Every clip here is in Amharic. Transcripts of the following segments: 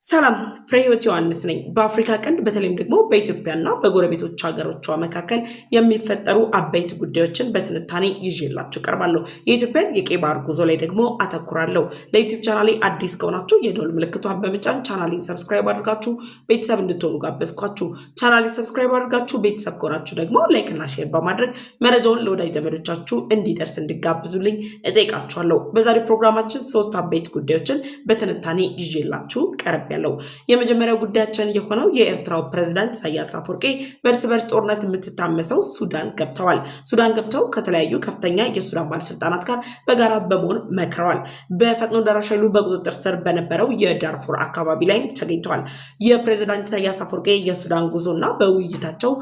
ሰላም ፍሬህይወት ዮሐንስ ነኝ። በአፍሪካ ቀንድ በተለይም ደግሞ በኢትዮጵያና በጎረቤቶች ሀገሮቿ መካከል የሚፈጠሩ አበይት ጉዳዮችን በትንታኔ ይዤላችሁ ቀርባለሁ። የኢትዮጵያን የቀይ ባህር ጉዞ ላይ ደግሞ አተኩራለሁ። ለዩቲዩብ ቻናሌ አዲስ ከሆናችሁ የደወል ምልክቷን በመጫን ቻናሌን ሰብስክራይብ አድርጋችሁ ቤተሰብ እንድትሆኑ ጋበዝኳችሁ። ቻናሌን ሰብስክራይብ አድርጋችሁ ቤተሰብ ከሆናችሁ ደግሞ ላይክ እና ሼር በማድረግ መረጃውን ለወዳጅ ዘመዶቻችሁ እንዲደርስ እንዲጋብዙልኝ እጠይቃችኋለሁ። በዛሬ ፕሮግራማችን 3 አበይት ጉዳዮችን በትንታኔ ይዤላችሁ ቀርብ ያለው የመጀመሪያው ጉዳያችን የሆነው የኤርትራው ፕሬዝዳንት ኢሳያስ አፈወርቂ በእርስ በርስ ጦርነት የምትታመሰው ሱዳን ገብተዋል። ሱዳን ገብተው ከተለያዩ ከፍተኛ የሱዳን ባለስልጣናት ጋር በጋራ በመሆን መክረዋል። በፈጥኖ ደራሽ ኃይሉ በቁጥጥር ስር በነበረው የዳርፉር አካባቢ ላይ ተገኝተዋል። የፕሬዝዳንት ኢሳያስ አፈወርቂ የሱዳን ጉዞና በውይይታቸው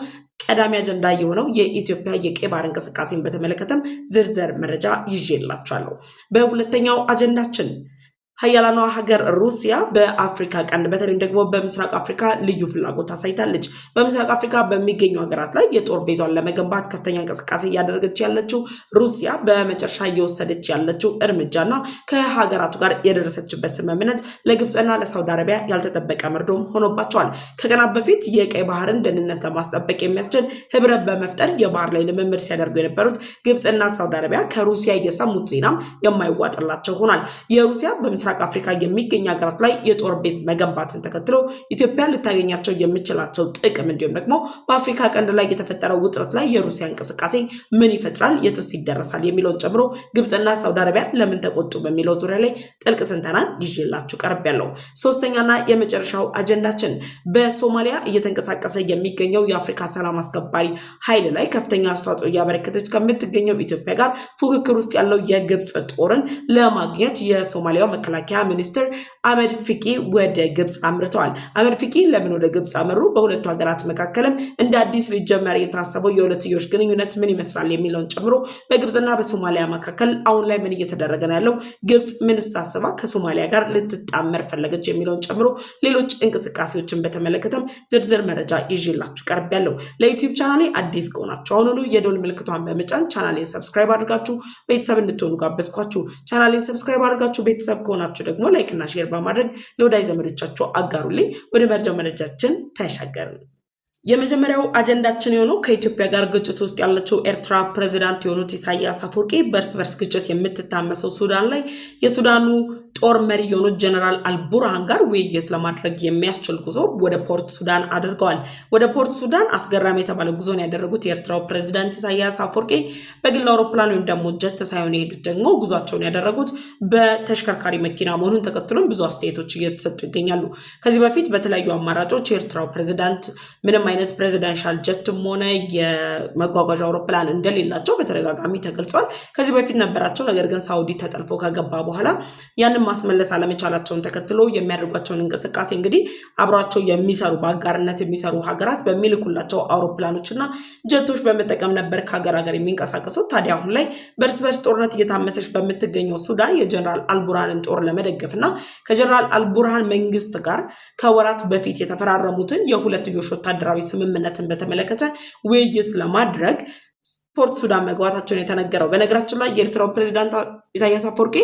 ቀዳሚ አጀንዳ የሆነው የኢትዮጵያ የቀይ ባህር እንቅስቃሴን በተመለከተም ዝርዝር መረጃ ይዤላችኋለሁ። በሁለተኛው አጀንዳችን ሀያላኗ ሀገር ሩሲያ በአፍሪካ ቀንድ በተለይም ደግሞ በምስራቅ አፍሪካ ልዩ ፍላጎት አሳይታለች። በምስራቅ አፍሪካ በሚገኙ ሀገራት ላይ የጦር ቤዛን ለመገንባት ከፍተኛ እንቅስቃሴ እያደረገች ያለችው ሩሲያ በመጨረሻ እየወሰደች ያለችው እርምጃና ከሀገራቱ ጋር የደረሰችበት ስምምነት ለግብፅና ለሳውዲ አረቢያ ያልተጠበቀ መርዶም ሆኖባቸዋል። ከቀናት በፊት የቀይ ባህርን ደህንነት ለማስጠበቅ የሚያስችል ህብረት በመፍጠር የባህር ላይ ልምምድ ሲያደርጉ የነበሩት ግብፅና ሳውዲ አረቢያ ከሩሲያ የሰሙት ዜናም የማይዋጥላቸው ሆኗል። የሩሲያ ምስራቅ አፍሪካ የሚገኙ ሀገራት ላይ የጦር ቤዝ መገንባትን ተከትሎ ኢትዮጵያ ልታገኛቸው የሚችላቸው ጥቅም እንዲሁም ደግሞ በአፍሪካ ቀንድ ላይ የተፈጠረው ውጥረት ላይ የሩሲያ እንቅስቃሴ ምን ይፈጥራል፣ የትስ ይደረሳል የሚለውን ጨምሮ ግብፅና ሳውዲ አረቢያ ለምን ተቆጡ በሚለው ዙሪያ ላይ ጥልቅ ትንተናን ይዤላችሁ ቀርቤያለሁ። ሶስተኛና የመጨረሻው አጀንዳችን በሶማሊያ እየተንቀሳቀሰ የሚገኘው የአፍሪካ ሰላም አስከባሪ ኃይል ላይ ከፍተኛ አስተዋጽኦ እያበረከተች ከምትገኘው ኢትዮጵያ ጋር ፉክክር ውስጥ ያለው የግብፅ ጦርን ለማግኘት የሶማሊያው መከላከያ ሚኒስትር አህመድ ፊቂ ወደ ግብፅ አምርተዋል። አህመድ ፊቂ ለምን ወደ ግብፅ አመሩ? በሁለቱ ሀገራት መካከልም እንደ አዲስ ሊጀመር የታሰበው የሁለትዮሽ ግንኙነት ምን ይመስላል የሚለውን ጨምሮ በግብፅና በሶማሊያ መካከል አሁን ላይ ምን እየተደረገ ነው ያለው፣ ግብፅ ምን አስባ ከሶማሊያ ጋር ልትጣመር ፈለገች የሚለውን ጨምሮ ሌሎች እንቅስቃሴዎችን በተመለከተም ዝርዝር መረጃ ይዤላችሁ ቀርቤያለሁ። ለዩቲዩብ ቻናሌ አዲስ ከሆናችሁ አሁኑኑ የደወል ምልክቷን በመጫን ቻናሌን ሰብስክራይብ አድርጋችሁ ቤተሰብ እንድትሆኑ ጋበዝኳችሁ። ቻናሌን ሰብስክራይብ አድርጋችሁ ቤተሰብ ከሆናችሁ ደግሞ ላይክ እና ሼር በማድረግ ለወዳጅ ዘመዶቻችሁ አጋሩልኝ። ወደ መረጃችን ተሻገርን። የመጀመሪያው አጀንዳችን የሆነው ከኢትዮጵያ ጋር ግጭት ውስጥ ያለችው ኤርትራ ፕሬዝዳንት የሆኑት ኢሳያስ አፈወርቂ በእርስ በርስ ግጭት የምትታመሰው ሱዳን ላይ የሱዳኑ ጦር መሪ የሆኑት ጀነራል አልቡርሃን ጋር ውይይት ለማድረግ የሚያስችል ጉዞ ወደ ፖርት ሱዳን አድርገዋል። ወደ ፖርት ሱዳን አስገራሚ የተባለ ጉዞን ያደረጉት የኤርትራው ፕሬዝዳንት ኢሳያስ አፈወርቂ በግል አውሮፕላን ወይም ደግሞ ጀት ሳይሆን የሄዱት ደግሞ ጉዟቸውን ያደረጉት በተሽከርካሪ መኪና መሆኑን ተከትሎም ብዙ አስተያየቶች እየተሰጡ ይገኛሉ። ከዚህ በፊት በተለያዩ አማራጮች የኤርትራው ፕሬዝዳንት ምንም አይነት ፕሬዚደንሻል ጀትም ሆነ የመጓጓዣ አውሮፕላን እንደሌላቸው በተደጋጋሚ ተገልጿል። ከዚህ በፊት ነበራቸው፣ ነገር ግን ሳውዲ ተጠልፎ ከገባ በኋላ ያንን ማስመለስ አለመቻላቸውን ተከትሎ የሚያደርጓቸውን እንቅስቃሴ እንግዲህ አብሯቸው የሚሰሩ በአጋርነት የሚሰሩ ሀገራት በሚልኩላቸው አውሮፕላኖችና ጀቶች በመጠቀም ነበር ከሀገር ሀገር የሚንቀሳቀሱት። ታዲያ አሁን ላይ በእርስ በርስ ጦርነት እየታመሰች በምትገኘው ሱዳን የጀነራል አልቡርሃንን ጦር ለመደገፍና ከጀነራል አልቡርሃን መንግስት ጋር ከወራት በፊት የተፈራረሙትን የሁለትዮሽ ወታደራዊ ስምምነትን በተመለከተ ውይይት ለማድረግ ፖርት ሱዳን መግባታቸውን የተነገረው። በነገራችን ላይ የኤርትራው ፕሬዝዳንት ኢሳያስ አፈወርቂ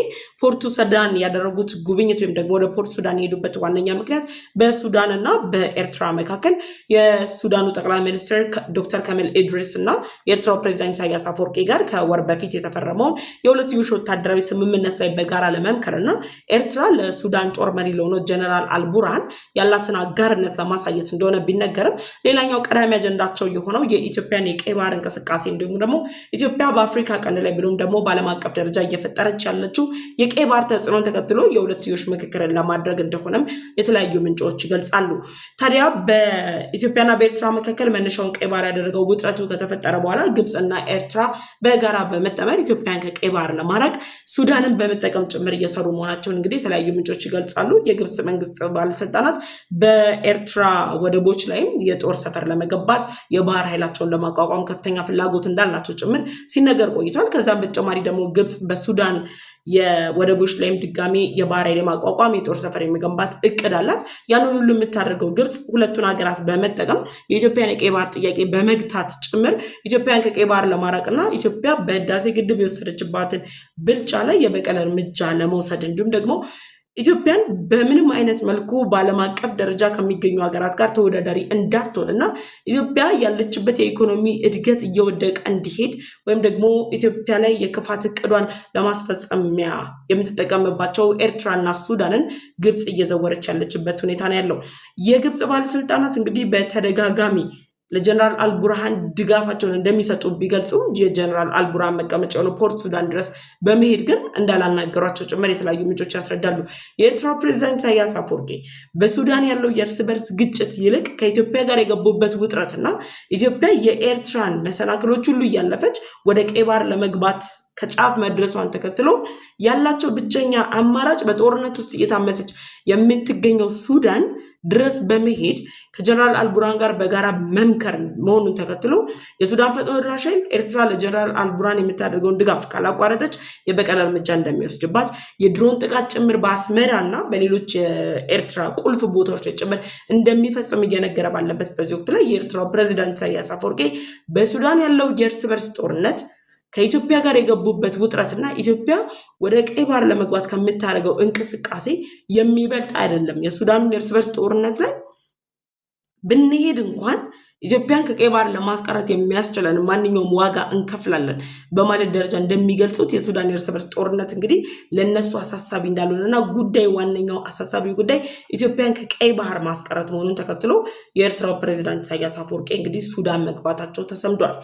ፖርት ሱዳን ያደረጉት ጉብኝት ወይም ደግሞ ወደ ፖርት ሱዳን የሄዱበት ዋነኛ ምክንያት በሱዳን እና በኤርትራ መካከል የሱዳኑ ጠቅላይ ሚኒስትር ዶክተር ከማል ኢድሪስ እና የኤርትራው ፕሬዝዳንት ኢሳያስ አፈወርቂ ጋር ከወር በፊት የተፈረመውን የሁለትዮሽ ወታደራዊ ስምምነት ላይ በጋራ ለመምከርና ኤርትራ ለሱዳን ጦር መሪ ለሆነው ጀነራል አልቡርሃን ያላትን አጋርነት ለማሳየት እንደሆነ ቢነገርም ሌላኛው ቀዳሚ አጀንዳቸው የሆነው የኢትዮጵያን የቀይ ባህር እንቅስቃሴ እንዲሁም ደግሞ ኢትዮጵያ በአፍሪካ ቀንድ ላይ ብሎም ደግሞ በዓለም አቀፍ ደረጃ እየፈጠረች ያለችው የቀይ ባህር ተጽዕኖን ተከትሎ የሁለትዮሽ ምክክርን ለማድረግ እንደሆነም የተለያዩ ምንጮች ይገልጻሉ። ታዲያ በኢትዮጵያና በኤርትራ መካከል መነሻውን ቀይ ባህር ያደረገው ውጥረቱ ከተፈጠረ በኋላ ግብፅና ኤርትራ በጋራ በመጠመር ኢትዮጵያን ከቀይ ባህር ለማራቅ ሱዳንን በመጠቀም ጭምር እየሰሩ መሆናቸውን እንግዲህ የተለያዩ ምንጮች ይገልጻሉ። የግብፅ መንግስት ባለስልጣናት በኤርትራ ወደቦች ላይም የጦር ሰፈር ለመገንባት የባህር ኃይላቸውን ለማቋቋም ከፍተኛ ፍላጎት እንዳላቸው ጭምር ሲነገር ቆይቷል። ከዛም በተጨማሪ ደግሞ ግብፅ በሱዳን የወደቦች ላይም ድጋሚ የባህር ኃይል ማቋቋም የጦር ሰፈር የሚገንባት እቅድ አላት። ያንን ሁሉ የምታደርገው ግብፅ ሁለቱን ሀገራት በመጠቀም የኢትዮጵያን የቀይ ባህር ጥያቄ በመግታት ጭምር ኢትዮጵያን ከቀይ ባህር ለማራቅና ኢትዮጵያ በህዳሴ ግድብ የወሰደችባትን ብልጫ ላይ የበቀል እርምጃ ለመውሰድ እንዲሁም ደግሞ ኢትዮጵያን በምንም አይነት መልኩ በዓለም አቀፍ ደረጃ ከሚገኙ ሀገራት ጋር ተወዳዳሪ እንዳትሆን እና ኢትዮጵያ ያለችበት የኢኮኖሚ እድገት እየወደቀ እንዲሄድ ወይም ደግሞ ኢትዮጵያ ላይ የክፋት እቅዷን ለማስፈጸሚያ የምትጠቀምባቸው ኤርትራና ሱዳንን ግብጽ እየዘወረች ያለችበት ሁኔታ ነው ያለው። የግብጽ ባለስልጣናት እንግዲህ በተደጋጋሚ ለጀነራል አልቡርሃን ድጋፋቸውን እንደሚሰጡ ቢገልጹ የጀነራል አልቡርሃን መቀመጫ የሆነው ፖርት ሱዳን ድረስ በመሄድ ግን እንዳላናገሯቸው ጭምር የተለያዩ ምንጮች ያስረዳሉ። የኤርትራው ፕሬዝዳንት ኢሳያስ አፈወርቂ በሱዳን ያለው የእርስ በርስ ግጭት ይልቅ ከኢትዮጵያ ጋር የገቡበት ውጥረትና ኢትዮጵያ የኤርትራን መሰናክሎች ሁሉ እያለፈች ወደ ቀይ ባህር ለመግባት ከጫፍ መድረሷን ተከትሎ ያላቸው ብቸኛ አማራጭ በጦርነት ውስጥ እየታመሰች የምትገኘው ሱዳን ድረስ በመሄድ ከጀነራል አልቡርሃን ጋር በጋራ መምከር መሆኑን ተከትሎ የሱዳን ፈጥኖ ደራሽ ኃይል ኤርትራ ለጀነራል አልቡርሃን የምታደርገውን ድጋፍ ካላቋረጠች የበቀል እርምጃ እንደሚወስድባት የድሮን ጥቃት ጭምር በአስመራና በሌሎች የኤርትራ ቁልፍ ቦታዎች ላይ ጭምር እንደሚፈጽም እየነገረ ባለበት በዚህ ወቅት ላይ የኤርትራው ፕሬዝዳንት ኢሳያስ አፈወርቂ በሱዳን ያለው የእርስ በርስ ጦርነት ከኢትዮጵያ ጋር የገቡበት ውጥረትና ኢትዮጵያ ወደ ቀይ ባህር ለመግባት ከምታደርገው እንቅስቃሴ የሚበልጥ አይደለም። የሱዳኑን የእርስ በርስ ጦርነት ላይ ብንሄድ እንኳን ኢትዮጵያን ከቀይ ባህር ለማስቀረት የሚያስችለን ማንኛውም ዋጋ እንከፍላለን በማለት ደረጃ እንደሚገልጹት የሱዳን የእርስ በርስ ጦርነት እንግዲህ ለነሱ አሳሳቢ እንዳልሆነና ጉዳይ ዋነኛው አሳሳቢ ጉዳይ ኢትዮጵያን ከቀይ ባህር ማስቀረት መሆኑን ተከትሎ የኤርትራው ፕሬዝዳንት ኢሳያስ አፈወርቂ እንግዲህ ሱዳን መግባታቸው ተሰምቷል።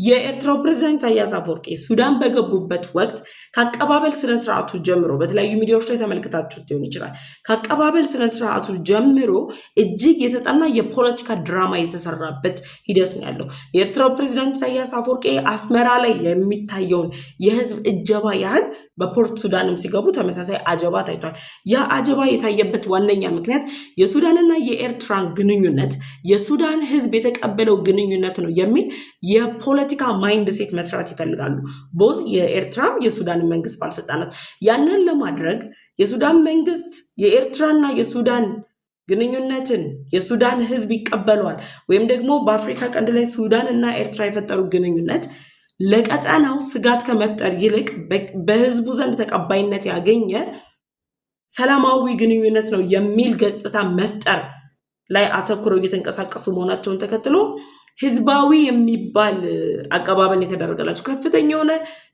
የኤርትራው ፕሬዝዳንት ኢሳያስ አፈወርቂ ሱዳን በገቡበት ወቅት ከአቀባበል ስነስርዓቱ ጀምሮ በተለያዩ ሚዲያዎች ላይ ተመልክታችሁት ሊሆን ይችላል። ከአቀባበል ስነስርዓቱ ጀምሮ እጅግ የተጠና የፖለቲካ ድራማ የተሰራበት ሂደት ነው ያለው። የኤርትራው ፕሬዝዳንት ኢሳያስ አፈወርቂ አስመራ ላይ የሚታየውን የህዝብ እጀባ ያህል በፖርት ሱዳንም ሲገቡ ተመሳሳይ አጀባ ታይቷል። ያ አጀባ የታየበት ዋነኛ ምክንያት የሱዳንና የኤርትራን ግንኙነት የሱዳን ህዝብ የተቀበለው ግንኙነት ነው የሚል የፖለቲካ ማይንድ ሴት መስራት ይፈልጋሉ ቦዝ የኤርትራም የሱዳን መንግስት ባለስልጣናት። ያንን ለማድረግ የሱዳን መንግስት የኤርትራና የሱዳን ግንኙነትን የሱዳን ህዝብ ይቀበሏል ወይም ደግሞ በአፍሪካ ቀንድ ላይ ሱዳን እና ኤርትራ የፈጠሩ ግንኙነት ለቀጠናው ስጋት ከመፍጠር ይልቅ በህዝቡ ዘንድ ተቀባይነት ያገኘ ሰላማዊ ግንኙነት ነው የሚል ገጽታ መፍጠር ላይ አተኩረው እየተንቀሳቀሱ መሆናቸውን ተከትሎ ህዝባዊ የሚባል አቀባበል የተደረገላቸው ከፍተኛ የሆነ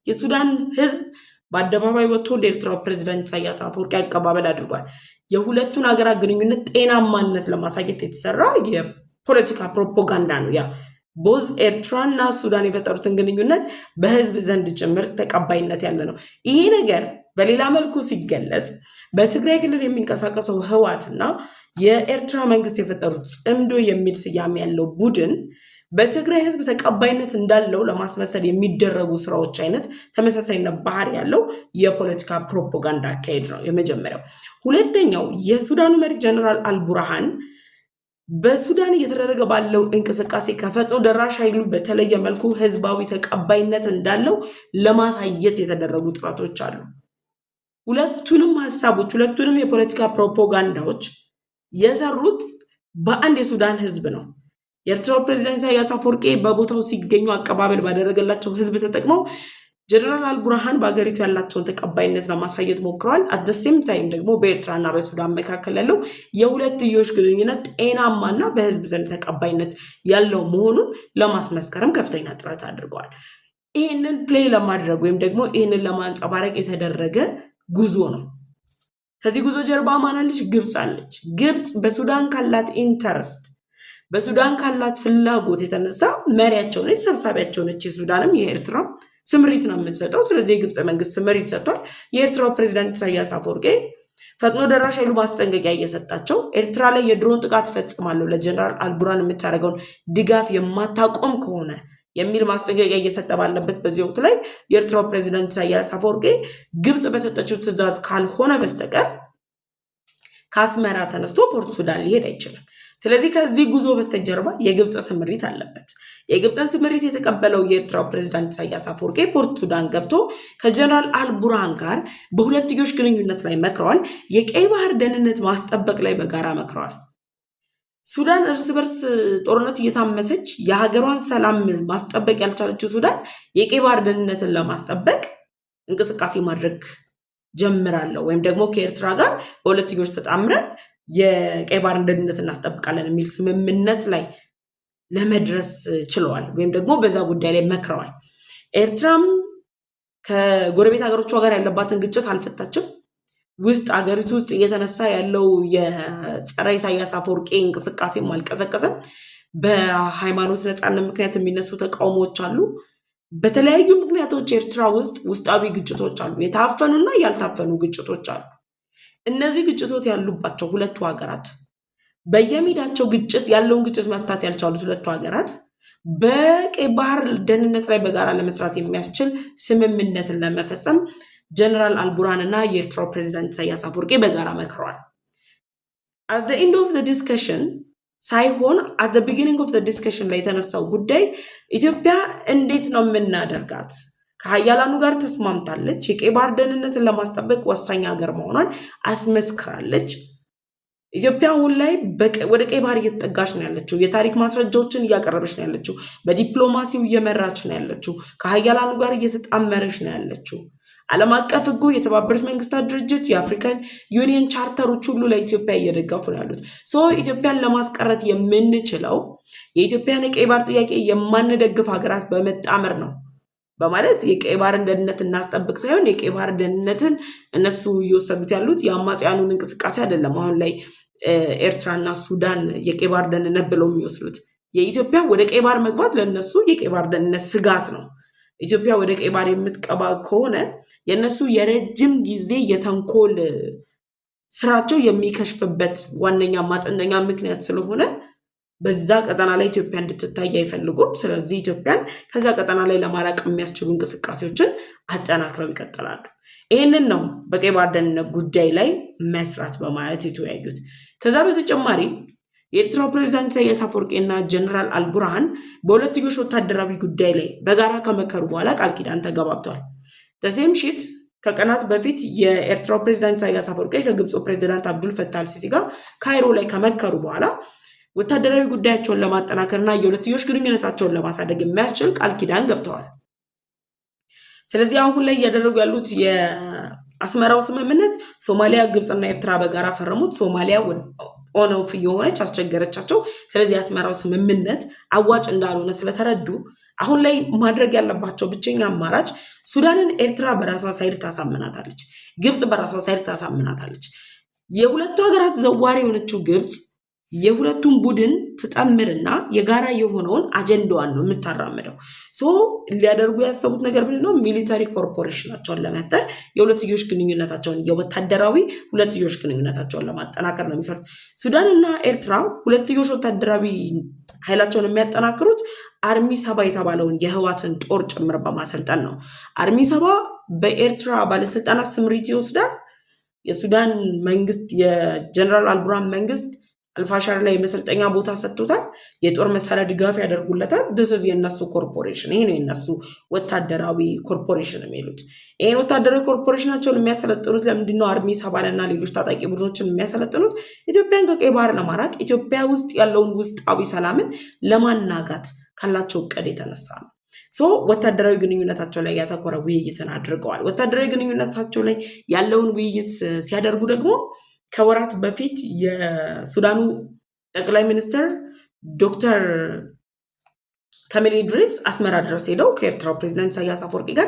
የሱዳን ህዝብ በአደባባይ ወጥቶ ለኤርትራው ፕሬዝዳንት ኢሳያስ አፈወርቂ አቀባበል አድርጓል። የሁለቱን ሀገራት ግንኙነት ጤናማነት ለማሳየት የተሰራ የፖለቲካ ፕሮፓጋንዳ ነው። ያ ቦዝ ኤርትራና ሱዳን የፈጠሩትን ግንኙነት በህዝብ ዘንድ ጭምር ተቀባይነት ያለ ነው። ይህ ነገር በሌላ መልኩ ሲገለጽ በትግራይ ክልል የሚንቀሳቀሰው ህወሓትና የኤርትራ መንግስት የፈጠሩት ጽምዶ የሚል ስያሜ ያለው ቡድን በትግራይ ህዝብ ተቀባይነት እንዳለው ለማስመሰል የሚደረጉ ስራዎች አይነት ተመሳሳይነት ባህሪ ያለው የፖለቲካ ፕሮፓጋንዳ አካሄድ ነው የመጀመሪያው። ሁለተኛው የሱዳኑ መሪ ጀነራል አልቡርሃን በሱዳን እየተደረገ ባለው እንቅስቃሴ ከፈጥኖ ደራሽ ኃይሉ በተለየ መልኩ ህዝባዊ ተቀባይነት እንዳለው ለማሳየት የተደረጉ ጥረቶች አሉ። ሁለቱንም ሀሳቦች ሁለቱንም የፖለቲካ ፕሮፓጋንዳዎች የሰሩት በአንድ የሱዳን ህዝብ ነው። የኤርትራው ፕሬዝዳንት ኢሳያስ አፈወርቂ በቦታው ሲገኙ አቀባበል ባደረገላቸው ህዝብ ተጠቅመው ጀነራል አልቡርሃን በአገሪቱ ያላቸውን ተቀባይነት ለማሳየት ሞክረዋል። አት ዘ ሴም ታይም ደግሞ በኤርትራና በሱዳን መካከል ያለው የሁለትዮሽ ግንኙነት ጤናማና በህዝብ ዘንድ ተቀባይነት ያለው መሆኑን ለማስመስከርም ከፍተኛ ጥረት አድርገዋል። ይህንን ፕሌይ ለማድረግ ወይም ደግሞ ይህንን ለማንጸባረቅ የተደረገ ጉዞ ነው። ከዚህ ጉዞ ጀርባ ማናለች? ግብፅ አለች። ግብፅ በሱዳን ካላት ኢንተረስት በሱዳን ካላት ፍላጎት የተነሳ መሪያቸው ነች፣ ሰብሳቢያቸው ነች። የሱዳንም የኤርትራ ስምሪት ነው የምትሰጠው። ስለዚህ የግብፅ መንግስት ስምሪት ሰጥቷል። የኤርትራው ፕሬዝዳንት ኢሳያስ አፈወርቂ ፈጥኖ ደራሽ ኃይሉ ማስጠንቀቂያ እየሰጣቸው ኤርትራ ላይ የድሮን ጥቃት ፈጽማለሁ ለጀነራል አልቡርሃን የምታደርገውን ድጋፍ የማታቆም ከሆነ የሚል ማስጠንቀቂያ እየሰጠ ባለበት በዚህ ወቅት ላይ የኤርትራው ፕሬዝዳንት ኢሳያስ አፈወርቂ ግብፅ በሰጠችው ትዕዛዝ ካልሆነ በስተቀር ከአስመራ ተነስቶ ፖርት ሱዳን ሊሄድ አይችልም። ስለዚህ ከዚህ ጉዞ በስተጀርባ የግብፅ ስምሪት አለበት። የግብፅን ስምሪት የተቀበለው የኤርትራው ፕሬዝዳንት ኢሳያስ አፈወርቂ ፖርት ሱዳን ገብቶ ከጀነራል አልቡርሃን ጋር በሁለትዮሽ ግንኙነት ላይ መክረዋል። የቀይ ባህር ደህንነት ማስጠበቅ ላይ በጋራ መክረዋል። ሱዳን እርስ በርስ ጦርነት እየታመሰች የሀገሯን ሰላም ማስጠበቅ ያልቻለችው ሱዳን የቀይ ባህር ደህንነትን ለማስጠበቅ እንቅስቃሴ ማድረግ ጀምራለሁ ወይም ደግሞ ከኤርትራ ጋር በሁለትዮሽ ተጣምረን የቀይ ባህርን ደህንነት እናስጠብቃለን የሚል ስምምነት ላይ ለመድረስ ችለዋል ወይም ደግሞ በዛ ጉዳይ ላይ መክረዋል። ኤርትራም ከጎረቤት ሀገሮቿ ጋር ያለባትን ግጭት አልፈታችም። ውስጥ አገሪቱ ውስጥ እየተነሳ ያለው የጸረ ኢሳያስ አፈወርቂ እንቅስቃሴም አልቀዘቀዘም። በሃይማኖት ነፃነት ምክንያት የሚነሱ ተቃውሞዎች አሉ። በተለያዩ ምክንያቶች ኤርትራ ውስጥ ውስጣዊ ግጭቶች አሉ። የታፈኑና ያልታፈኑ ግጭቶች አሉ። እነዚህ ግጭቶች ያሉባቸው ሁለቱ ሀገራት በየሜዳቸው ግጭት ያለውን ግጭት መፍታት ያልቻሉት ሁለቱ ሀገራት በቀይ ባህር ደህንነት ላይ በጋራ ለመስራት የሚያስችል ስምምነትን ለመፈጸም ጀነራል አልቡርሃን እና የኤርትራው ፕሬዚዳንት ኢሳያስ አፈወርቂ በጋራ መክረዋል። at the end of the discussion ሳይሆን at the beginning of the discussion ላይ የተነሳው ጉዳይ ኢትዮጵያ እንዴት ነው የምናደርጋት? ከሀያላኑ ጋር ተስማምታለች። የቀይ ባህር ደህንነትን ለማስጠበቅ ወሳኝ ሀገር መሆኗን አስመስክራለች። ኢትዮጵያ አሁን ላይ ወደ ቀይ ባህር እየተጠጋች ነው ያለችው። የታሪክ ማስረጃዎችን እያቀረበች ነው ያለችው። በዲፕሎማሲው እየመራች ነው ያለችው። ከሀያላኑ ጋር እየተጣመረች ነው ያለችው። ዓለም አቀፍ ሕጉ፣ የተባበሩት መንግስታት ድርጅት፣ የአፍሪካን ዩኒየን ቻርተሮች ሁሉ ለኢትዮጵያ እየደገፉ ነው ያሉት። ኢትዮጵያን ለማስቀረት የምንችለው የኢትዮጵያን የቀይ ባህር ጥያቄ የማንደግፍ ሀገራት በመጣመር ነው በማለት የቀይ ባህርን ደህንነት እናስጠብቅ ሳይሆን የቀይ ባህር ደህንነትን እነሱ እየወሰዱት ያሉት የአማጽያኑን እንቅስቃሴ አይደለም። አሁን ላይ ኤርትራና ሱዳን የቀይ ባህር ደህንነት ብለው የሚወስዱት የኢትዮጵያ ወደ ቀይ ባህር መግባት ለነሱ የቀይ ባህር ደህንነት ስጋት ነው። ኢትዮጵያ ወደ ቀይ ባህር የምትቀባ ከሆነ የነሱ የረጅም ጊዜ የተንኮል ስራቸው የሚከሽፍበት ዋነኛ ማጠንጠኛ ምክንያት ስለሆነ በዛ ቀጠና ላይ ኢትዮጵያ እንድትታይ አይፈልጉም። ስለዚህ ኢትዮጵያን ከዛ ቀጠና ላይ ለማራቅ የሚያስችሉ እንቅስቃሴዎችን አጠናክረው ይቀጥላሉ። ይህንን ነው በቀይ ባህር ደህንነት ጉዳይ ላይ መስራት በማለት የተወያዩት። ከዛ በተጨማሪ የኤርትራው ፕሬዚዳንት ኢሳያስ አፈወርቂ እና ጀነራል አልቡርሃን በሁለትዮሽ ወታደራዊ ጉዳይ ላይ በጋራ ከመከሩ በኋላ ቃል ኪዳን ተገባብተዋል። ተሴም ሺት ከቀናት በፊት የኤርትራው ፕሬዚዳንት ኢሳያስ አፈወርቂ ከግብፁ ፕሬዚዳንት አብዱል ፈታህ አልሲሲ ጋር ካይሮ ላይ ከመከሩ በኋላ ወታደራዊ ጉዳያቸውን ለማጠናከርና የሁለትዮሽ ግንኙነታቸውን ለማሳደግ የሚያስችል ቃል ኪዳን ገብተዋል። ስለዚህ አሁን ላይ እያደረጉ ያሉት የአስመራው ስምምነት ሶማሊያ፣ ግብፅና ኤርትራ በጋራ ፈረሙት። ሶማሊያ ኦነፍ የሆነች አስቸገረቻቸው። ስለዚህ የአስመራው ስምምነት አዋጭ እንዳልሆነ ስለተረዱ አሁን ላይ ማድረግ ያለባቸው ብቸኛ አማራጭ ሱዳንን ኤርትራ በራሷ ሳይድ ታሳምናታለች፣ ግብፅ በራሷ ሳይድ ታሳምናታለች። የሁለቱ ሀገራት ዘዋሪ የሆነችው ግብፅ የሁለቱም ቡድን ትጠምርና የጋራ የሆነውን አጀንዳዋን ነው የምታራምደው። ሊያደርጉ ያሰቡት ነገር ምንድነው? ሚሊታሪ ኮርፖሬሽናቸውን ለመፍጠር የሁለትዮሽ ግንኙነታቸውን የወታደራዊ ሁለትዮሽ ግንኙነታቸውን ለማጠናከር ነው የሚሰሩት። ሱዳንና ኤርትራ ሁለትዮሽ ወታደራዊ ኃይላቸውን የሚያጠናክሩት አርሚ ሰባ የተባለውን የህዋትን ጦር ጭምር በማሰልጠን ነው። አርሚ ሰባ በኤርትራ ባለስልጣናት ስምሪት ይወስዳል። የሱዳን መንግስት የጀነራል አልቡርሃን መንግስት አልፋሻር ላይ የመሰልጠኛ ቦታ ሰጥቶታል። የጦር መሳሪያ ድጋፍ ያደርጉለታል። ድስዝ የነሱ ኮርፖሬሽን፣ ይሄ ነው የነሱ ወታደራዊ ኮርፖሬሽን የሚሉት። ይሄን ወታደራዊ ኮርፖሬሽናቸውን የሚያሰለጥኑት ለምንድነው? አርሚ ሰባልና ሌሎች ታጣቂ ቡድኖችን የሚያሰለጥኑት ኢትዮጵያን ከቀይ ባህር ለማራቅ፣ ኢትዮጵያ ውስጥ ያለውን ውስጣዊ ሰላምን ለማናጋት ካላቸው እቅድ የተነሳ ነው። ወታደራዊ ግንኙነታቸው ላይ ያተኮረ ውይይትን አድርገዋል። ወታደራዊ ግንኙነታቸው ላይ ያለውን ውይይት ሲያደርጉ ደግሞ ከወራት በፊት የሱዳኑ ጠቅላይ ሚኒስትር ዶክተር ካሚል ኢድሪስ አስመራ ድረስ ሄደው ከኤርትራው ፕሬዚዳንት ኢሳያስ አፈወርቂ ጋር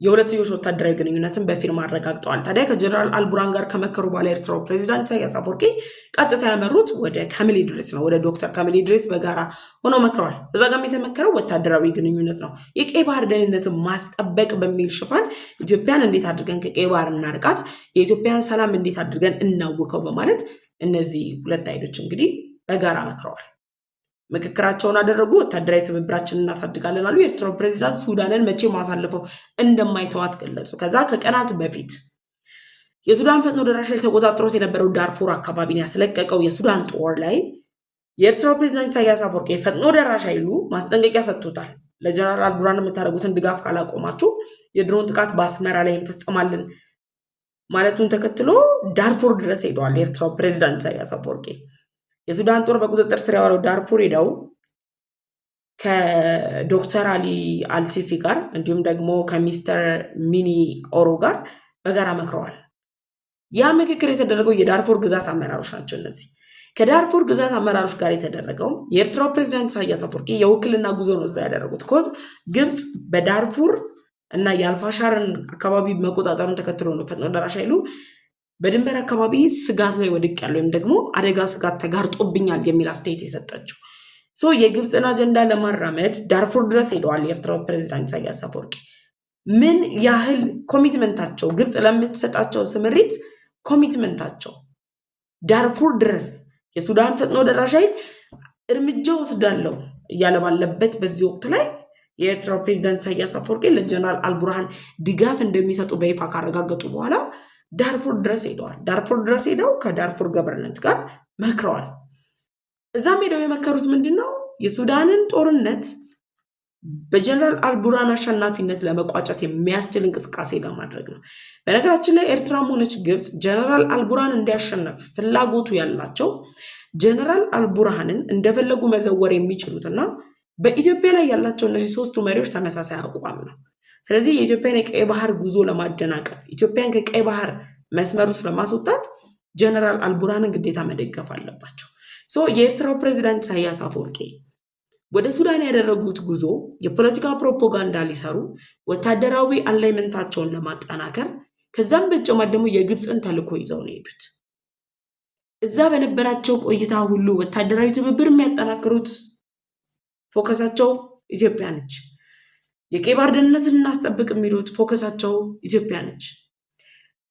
የሁለትዮሽ ወታደራዊ ግንኙነትን በፊርማ አረጋግጠዋል። ታዲያ ከጀነራል አልቡርሃን ጋር ከመከሩ በኋላ ኤርትራው ፕሬዚዳንት ኢሳያስ አፈወርቂ ቀጥታ ያመሩት ወደ ካሚል ኢድሪስ ነው። ወደ ዶክተር ካሚል ኢድሪስ በጋራ ሆነው መክረዋል። እዛ ጋር የተመከረው ወታደራዊ ግንኙነት ነው። የቀይ ባህር ደህንነትን ማስጠበቅ በሚል ሽፋን ኢትዮጵያን እንዴት አድርገን ከቀይ ባህር እናርቃት፣ የኢትዮጵያን ሰላም እንዴት አድርገን እናውቀው በማለት እነዚህ ሁለት ኃይሎች እንግዲህ በጋራ መክረዋል። ምክክራቸውን አደረጉ። ወታደራዊ ትብብራችንን እናሳድጋለን አሉ። የኤርትራው ፕሬዚዳንት ሱዳንን መቼም አሳልፈው እንደማይተዋት ገለጹ። ከዛ ከቀናት በፊት የሱዳን ፈጥኖ ደራሽ ኃይል ተቆጣጥሮት የነበረው ዳርፉር አካባቢን ያስለቀቀው የሱዳን ጦር ላይ የኤርትራው ፕሬዚዳንት ኢሳያስ አፈወርቂ ፈጥኖ ደራሽ ኃይሉ ማስጠንቀቂያ ሰጥቶታል። ለጀነራል አልቡርሃን የምታደርጉትን ድጋፍ ካላቆማችሁ የድሮን ጥቃት በአስመራ ላይ እንፈጽማለን ማለቱን ተከትሎ ዳርፉር ድረስ ሄደዋል። የኤርትራው ፕሬዚዳንት ኢሳያስ አፈወርቂ የሱዳን ጦር በቁጥጥር ስር ያዋለው ዳርፉር ሄደው ከዶክተር አሊ አልሲሲ ጋር እንዲሁም ደግሞ ከሚስተር ሚኒ ኦሮ ጋር በጋራ መክረዋል። ያ ምክክር የተደረገው የዳርፉር ግዛት አመራሮች ናቸው። እነዚህ ከዳርፉር ግዛት አመራሮች ጋር የተደረገው የኤርትራው ፕሬዚዳንት ኢሳያስ አፈወርቂ የውክልና ጉዞ ነው እዛ ያደረጉት። ኮዝ ግብጽ በዳርፉር እና የአልፋሻርን አካባቢ መቆጣጠሩን ተከትሎ ነው ፈጥኖ ደራሽ ኃይሉ በድንበር አካባቢ ስጋት ላይ ወድቄያለሁ ወይም ደግሞ አደጋ ስጋት ተጋርጦብኛል የሚል አስተያየት የሰጠችው። የግብፅን አጀንዳ ለማራመድ ዳርፉር ድረስ ሄደዋል የኤርትራው ፕሬዚዳንት ኢሳያስ አፈወርቂ። ምን ያህል ኮሚትመንታቸው ግብፅ ለምትሰጣቸው ስምሪት ኮሚትመንታቸው ዳርፉር ድረስ የሱዳን ፈጥኖ ደራሽ ኃይል እርምጃ ወስዳለሁ እያለ ባለበት በዚህ ወቅት ላይ የኤርትራው ፕሬዚዳንት ኢሳያስ አፈወርቂ ለጀነራል አልቡርሃን ድጋፍ እንደሚሰጡ በይፋ ካረጋገጡ በኋላ ዳርፉር ድረስ ሄደዋል። ዳርፉር ድረስ ሄደው ከዳርፉር ገቨርነንስ ጋር መክረዋል። እዛም ሄደው የመከሩት ምንድነው? የሱዳንን ጦርነት በጀነራል አልቡርሃን አሸናፊነት ለመቋጨት የሚያስችል እንቅስቃሴ ለማድረግ ነው። በነገራችን ላይ ኤርትራም ሆነች ግብፅ ጀነራል አልቡርሃን እንዲያሸነፍ ፍላጎቱ ያላቸው ጀነራል አልቡርሃንን እንደፈለጉ መዘወር የሚችሉትና በኢትዮጵያ ላይ ያላቸው እነዚህ ሶስቱ መሪዎች ተመሳሳይ አቋም ነው። ስለዚህ የኢትዮጵያን የቀይ ባህር ጉዞ ለማደናቀፍ ኢትዮጵያን ከቀይ ባህር መስመር ውስጥ ለማስወጣት ጀነራል አልቡርሃንን ግዴታ መደገፍ አለባቸው። የኤርትራው ፕሬዚዳንት ኢሳያስ አፈወርቂ ወደ ሱዳን ያደረጉት ጉዞ የፖለቲካ ፕሮፓጋንዳ ሊሰሩ ወታደራዊ አላይመንታቸውን ለማጠናከር ከዛም በተጨማሪ ደግሞ የግብፅን ተልዕኮ ይዘው ነው የሄዱት። እዛ በነበራቸው ቆይታ ሁሉ ወታደራዊ ትብብር የሚያጠናክሩት ፎከሳቸው ኢትዮጵያ ነች። የቀይ ባህር ደህንነትን እናስጠብቅ የሚሉት ፎከሳቸው ኢትዮጵያ ነች።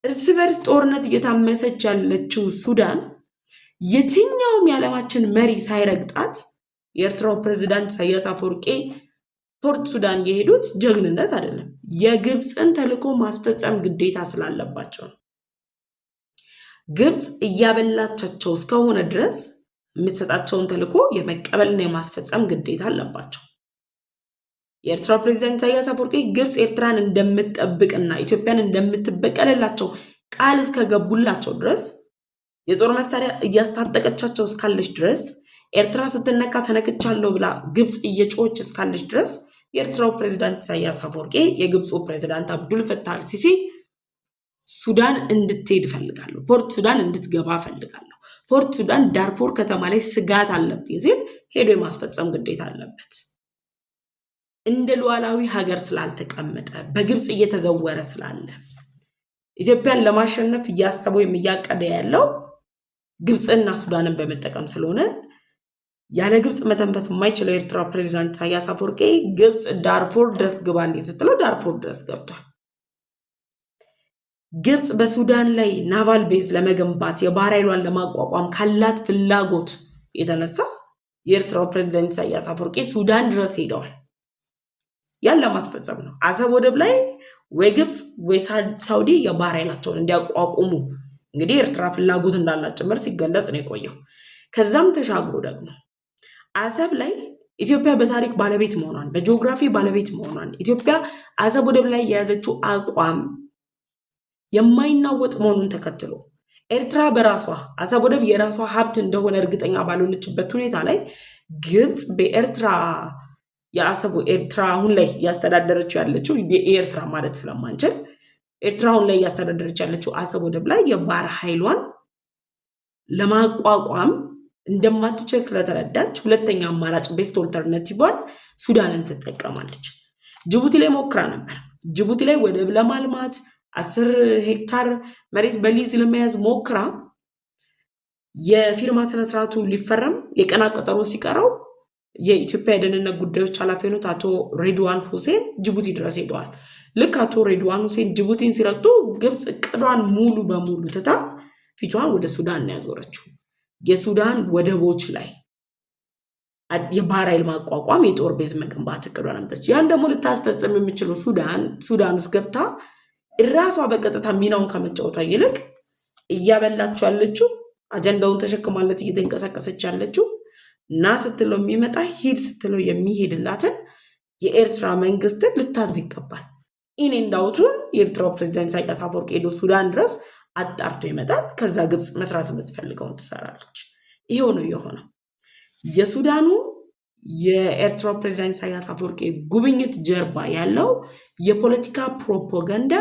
እርስ በርስ ጦርነት እየታመሰች ያለችው ሱዳን የትኛውም የዓለማችን መሪ ሳይረግጣት የኤርትራው ፕሬዚዳንት ኢሳያስ አፈወርቂ ፖርት ሱዳን የሄዱት ጀግንነት አይደለም፣ የግብፅን ተልዕኮ ማስፈጸም ግዴታ ስላለባቸው ነው። ግብፅ እያበላቻቸው እስከሆነ ድረስ የምትሰጣቸውን ተልዕኮ የመቀበልና የማስፈጸም ግዴታ አለባቸው። የኤርትራው ፕሬዚዳንት ኢሳያስ አፈወርቂ ግብፅ ኤርትራን እንደምትጠብቅና ኢትዮጵያን እንደምትበቀልላቸው ቃል እስከገቡላቸው ድረስ የጦር መሳሪያ እያስታጠቀቻቸው እስካለች ድረስ ኤርትራ ስትነካ ተነክቻለሁ ብላ ግብፅ እየጮች እስካለች ድረስ የኤርትራው ፕሬዚዳንት ኢሳያስ አፈወርቂ የግብፁ ፕሬዚዳንት አብዱል ፈታህ አልሲሲ ሱዳን እንድትሄድ ፈልጋለሁ፣ ፖርት ሱዳን እንድትገባ ፈልጋለሁ፣ ፖርት ሱዳን ዳርፉር ከተማ ላይ ስጋት አለብኝ ሲል ሄዶ የማስፈጸም ግዴታ አለበት። እንደ ሉዓላዊ ሀገር ስላልተቀመጠ በግብፅ እየተዘወረ ስላለ ኢትዮጵያን ለማሸነፍ እያሰበው የሚያቀደ ያለው ግብፅና ሱዳንን በመጠቀም ስለሆነ ያለ ግብፅ መተንፈስ የማይችለው የኤርትራ ፕሬዚዳንት ኢሳያስ አፈወርቂ ግብፅ ዳርፉር ድረስ ግባልኝ ስትለው ዳርፉር ድረስ ገብቷል። ግብፅ በሱዳን ላይ ናቫል ቤዝ ለመገንባት የባህር ኃይሏን ለማቋቋም ካላት ፍላጎት የተነሳ የኤርትራው ፕሬዚዳንት ኢሳያስ አፈወርቂ ሱዳን ድረስ ሄደዋል። ያን ለማስፈጸም ነው። አሰብ ወደብ ላይ ወይ ግብፅ ወይ ሳውዲ የባህር ኃይላቸውን እንዲያቋቁሙ እንግዲህ ኤርትራ ፍላጎት እንዳላት ጭምር ሲገለጽ ነው የቆየው። ከዛም ተሻግሮ ደግሞ አሰብ ላይ ኢትዮጵያ በታሪክ ባለቤት መሆኗን በጂኦግራፊ ባለቤት መሆኗን ኢትዮጵያ አሰብ ወደብ ላይ የያዘችው አቋም የማይናወጥ መሆኑን ተከትሎ ኤርትራ በራሷ አሰብ ወደብ የራሷ ሀብት እንደሆነ እርግጠኛ ባልሆነችበት ሁኔታ ላይ ግብፅ በኤርትራ የአሰብ ኤርትራ አሁን ላይ እያስተዳደረችው ያለችው የኤርትራ ማለት ስለማንችል ኤርትራ አሁን ላይ እያስተዳደረች ያለችው አሰብ ወደብ ላይ የባህር ኃይሏን ለማቋቋም እንደማትችል ስለተረዳች ሁለተኛ አማራጭ ቤስት ኦልተርናቲቭን ሱዳንን ትጠቀማለች። ጅቡቲ ላይ ሞክራ ነበር። ጅቡቲ ላይ ወደብ ለማልማት 10 ሄክታር መሬት በሊዝ ለመያዝ ሞክራ የፊርማ ስነስርዓቱ ሊፈረም የቀን ቀጠሮ ሲቀረው የኢትዮጵያ የደህንነት ጉዳዮች ኃላፊ የሆኑት አቶ ሬድዋን ሁሴን ጅቡቲ ድረስ ሄደዋል። ልክ አቶ ሬድዋን ሁሴን ጅቡቲን ሲረግጡ ግብፅ እቅዷን ሙሉ በሙሉ ትታ ፊቷን ወደ ሱዳን ነው ያዞረችው። የሱዳን ወደቦች ላይ የባህር ኃይል ማቋቋም የጦር ቤዝ መገንባት እቅዷን አመጣች። ያን ደግሞ ልታስፈጽም የሚችለው ሱዳን ውስጥ ገብታ እራሷ በቀጥታ ሚናውን ከመጫወቷ ይልቅ እያበላችሁ ያለችው አጀንዳውን ተሸክማለት እየተንቀሳቀሰች ያለችው እና ስትለው የሚመጣ ሂድ ስትለው የሚሄድላትን የኤርትራ መንግስትን ልታዝ ይገባል። ኢን እንዳውቱን የኤርትራው ፕሬዚዳንት ኢሳያስ አፈወርቂ ሄዶ ሱዳን ድረስ አጣርቶ ይመጣል። ከዛ ግብፅ መስራት የምትፈልገውን ትሰራለች። ይሄው ነው የሆነው። የሱዳኑ የኤርትራው ፕሬዚዳንት ኢሳያስ አፈወርቂ ጉብኝት ጀርባ ያለው የፖለቲካ ፕሮፓጋንዳ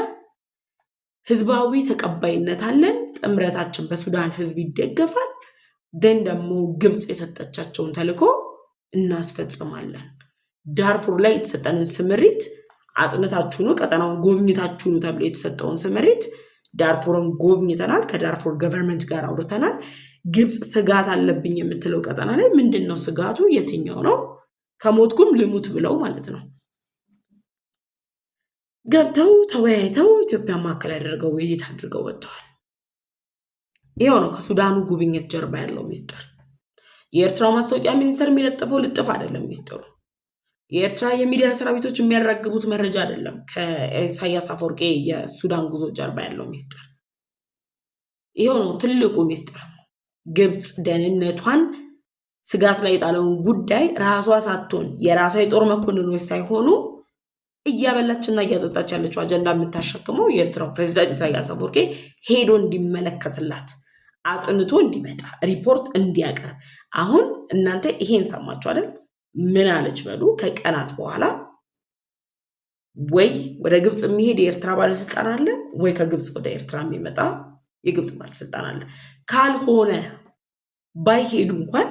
ህዝባዊ ተቀባይነት አለን፣ ጥምረታችን በሱዳን ህዝብ ይደገፋል፣ ደን ደግሞ ግብፅ የሰጠቻቸውን ተልዕኮ እናስፈጽማለን። ዳርፉር ላይ የተሰጠንን ስምሪት አጥንታችሁ ነው፣ ቀጠናውን ጎብኝታችሁ ነው ተብሎ የተሰጠውን ስምሪት ዳርፉርን ጎብኝተናል፣ ከዳርፉር ገቨርንመንት ጋር አውርተናል። ግብፅ ስጋት አለብኝ የምትለው ቀጠና ላይ ምንድነው ስጋቱ? የትኛው ነው? ከሞትኩም ልሙት ብለው ማለት ነው ገብተው ተወያይተው ኢትዮጵያ ማዕከል ያደርገው ውይይት አድርገው ወጥተዋል። ይሄው ነው ከሱዳኑ ጉብኝት ጀርባ ያለው ሚስጥር። የኤርትራው ማስታወቂያ ሚኒስቴር የሚለጥፈው ልጥፍ አይደለም ሚስጥሩ። የኤርትራ የሚዲያ ሰራዊቶች የሚያራግቡት መረጃ አይደለም። ከኢሳያስ አፈወርቂ የሱዳን ጉዞ ጀርባ ያለው ሚስጥር ይሄው ነው ትልቁ ሚስጥር። ግብፅ ደህንነቷን ስጋት ላይ የጣለውን ጉዳይ ራሷ ሳትሆን የራሷ የጦር መኮንኖች ሳይሆኑ እያበላችና እያጠጣች ያለችው አጀንዳ የምታሸክመው የኤርትራው ፕሬዝዳንት ኢሳያስ አፈወርቂ ሄዶ እንዲመለከትላት አጥንቶ እንዲመጣ ሪፖርት እንዲያቀርብ። አሁን እናንተ ይሄን ሰማችሁ አይደል? ምን አለች በሉ። ከቀናት በኋላ ወይ ወደ ግብፅ የሚሄድ የኤርትራ ባለስልጣን አለ፣ ወይ ከግብፅ ወደ ኤርትራ የሚመጣ የግብፅ ባለስልጣን አለ። ካልሆነ ባይሄዱ እንኳን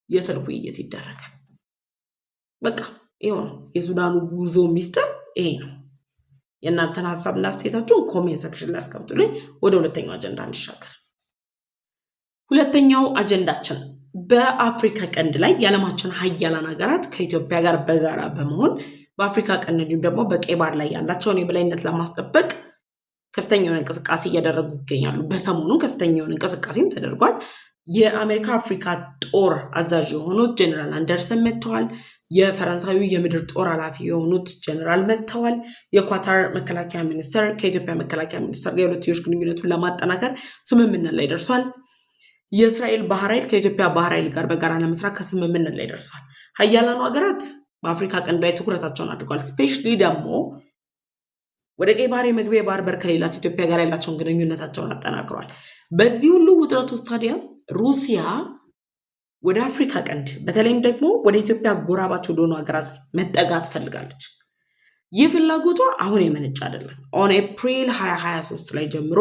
የስልክ ውይይት ይደረጋል። በቃ ይሄው ነው የሱዳኑ ጉዞ ሚስጥር ይሄ ነው። የእናንተን ሀሳብና አስተያየታችሁን ኮሜንት ሴክሽን ላይ አስቀምጡልኝ። ወደ ሁለተኛው አጀንዳ እንሻገር። ሁለተኛው አጀንዳችን በአፍሪካ ቀንድ ላይ የዓለማችን ሀያላን ሀገራት ከኢትዮጵያ ጋር በጋራ በመሆን በአፍሪካ ቀንድ እንዲሁም ደግሞ በቀይ ባህር ላይ ያላቸውን የበላይነት ለማስጠበቅ ከፍተኛ የሆነ እንቅስቃሴ እያደረጉ ይገኛሉ። በሰሞኑ ከፍተኛ የሆነ እንቅስቃሴም ተደርጓል። የአሜሪካ አፍሪካ ጦር አዛዥ የሆኑት ጀነራል አንደርሰን መጥተዋል። የፈረንሳዩ የምድር ጦር ኃላፊ የሆኑት ጀነራል መጥተዋል። የኳታር መከላከያ ሚኒስትር ከኢትዮጵያ መከላከያ ሚኒስትር ጋር የሁለትዮሽ ግንኙነቱን ለማጠናከር ስምምነት ላይ ደርሷል። የእስራኤል ባህር ኃይል ከኢትዮጵያ ባህር ኃይል ጋር በጋራ ለመስራት ከስምምነት ላይ ደርሷል። ሀያላኑ ሀገራት በአፍሪካ ቀንድ ላይ ትኩረታቸውን አድርጓል። ስፔሻሊ ደግሞ ወደ ቀይ ባህር የመግቢያ ባህር በር ከሌላት ኢትዮጵያ ጋር ያላቸውን ግንኙነታቸውን አጠናክሯል። በዚህ ሁሉ ውጥረት ውስጥ ታዲያ ሩሲያ ወደ አፍሪካ ቀንድ በተለይም ደግሞ ወደ ኢትዮጵያ ጎራባች ወደሆኑ ሀገራት መጠጋት ፈልጋለች። ይህ ፍላጎቷ አሁን የመነጨ አይደለም። ኦን ኤፕሪል 2023 ላይ ጀምሮ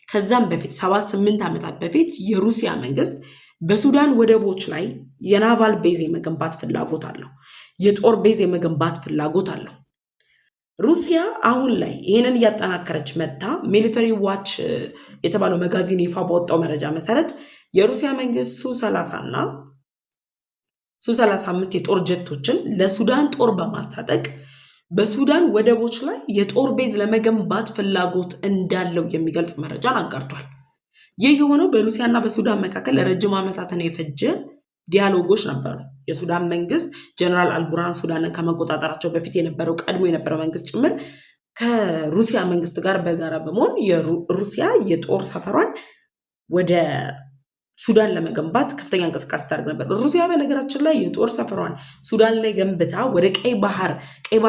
ከዛም በፊት 7-8 ዓመታት በፊት የሩሲያ መንግስት በሱዳን ወደቦች ላይ የናቫል ቤዝ የመገንባት ፍላጎት አለው። የጦር ቤዝ የመገንባት ፍላጎት አለው። ሩሲያ አሁን ላይ ይህንን እያጠናከረች መጣ። ሚሊተሪ ዋች የተባለው መጋዚን ይፋ በወጣው መረጃ መሰረት የሩሲያ መንግስት ሱ-30 እና ሱ-35 የጦር ጀቶችን ለሱዳን ጦር በማስታጠቅ በሱዳን ወደቦች ላይ የጦር ቤዝ ለመገንባት ፍላጎት እንዳለው የሚገልጽ መረጃን አጋርቷል። ይህ የሆነው በሩሲያና በሱዳን መካከል ለረጅም ዓመታትን የፈጀ ዲያሎጎች ነበሩ። የሱዳን መንግስት ጀነራል አልቡርሃን ሱዳንን ከመቆጣጠራቸው በፊት የነበረው ቀድሞ የነበረው መንግስት ጭምር ከሩሲያ መንግስት ጋር በጋራ በመሆን የሩሲያ የጦር ሰፈሯን ወደ ሱዳን ለመገንባት ከፍተኛ እንቅስቃሴ ታደርግ ነበር። ሩሲያ በነገራችን ላይ የጦር ሰፈሯን ሱዳን ላይ ገንብታ ወደ ቀይ ባህር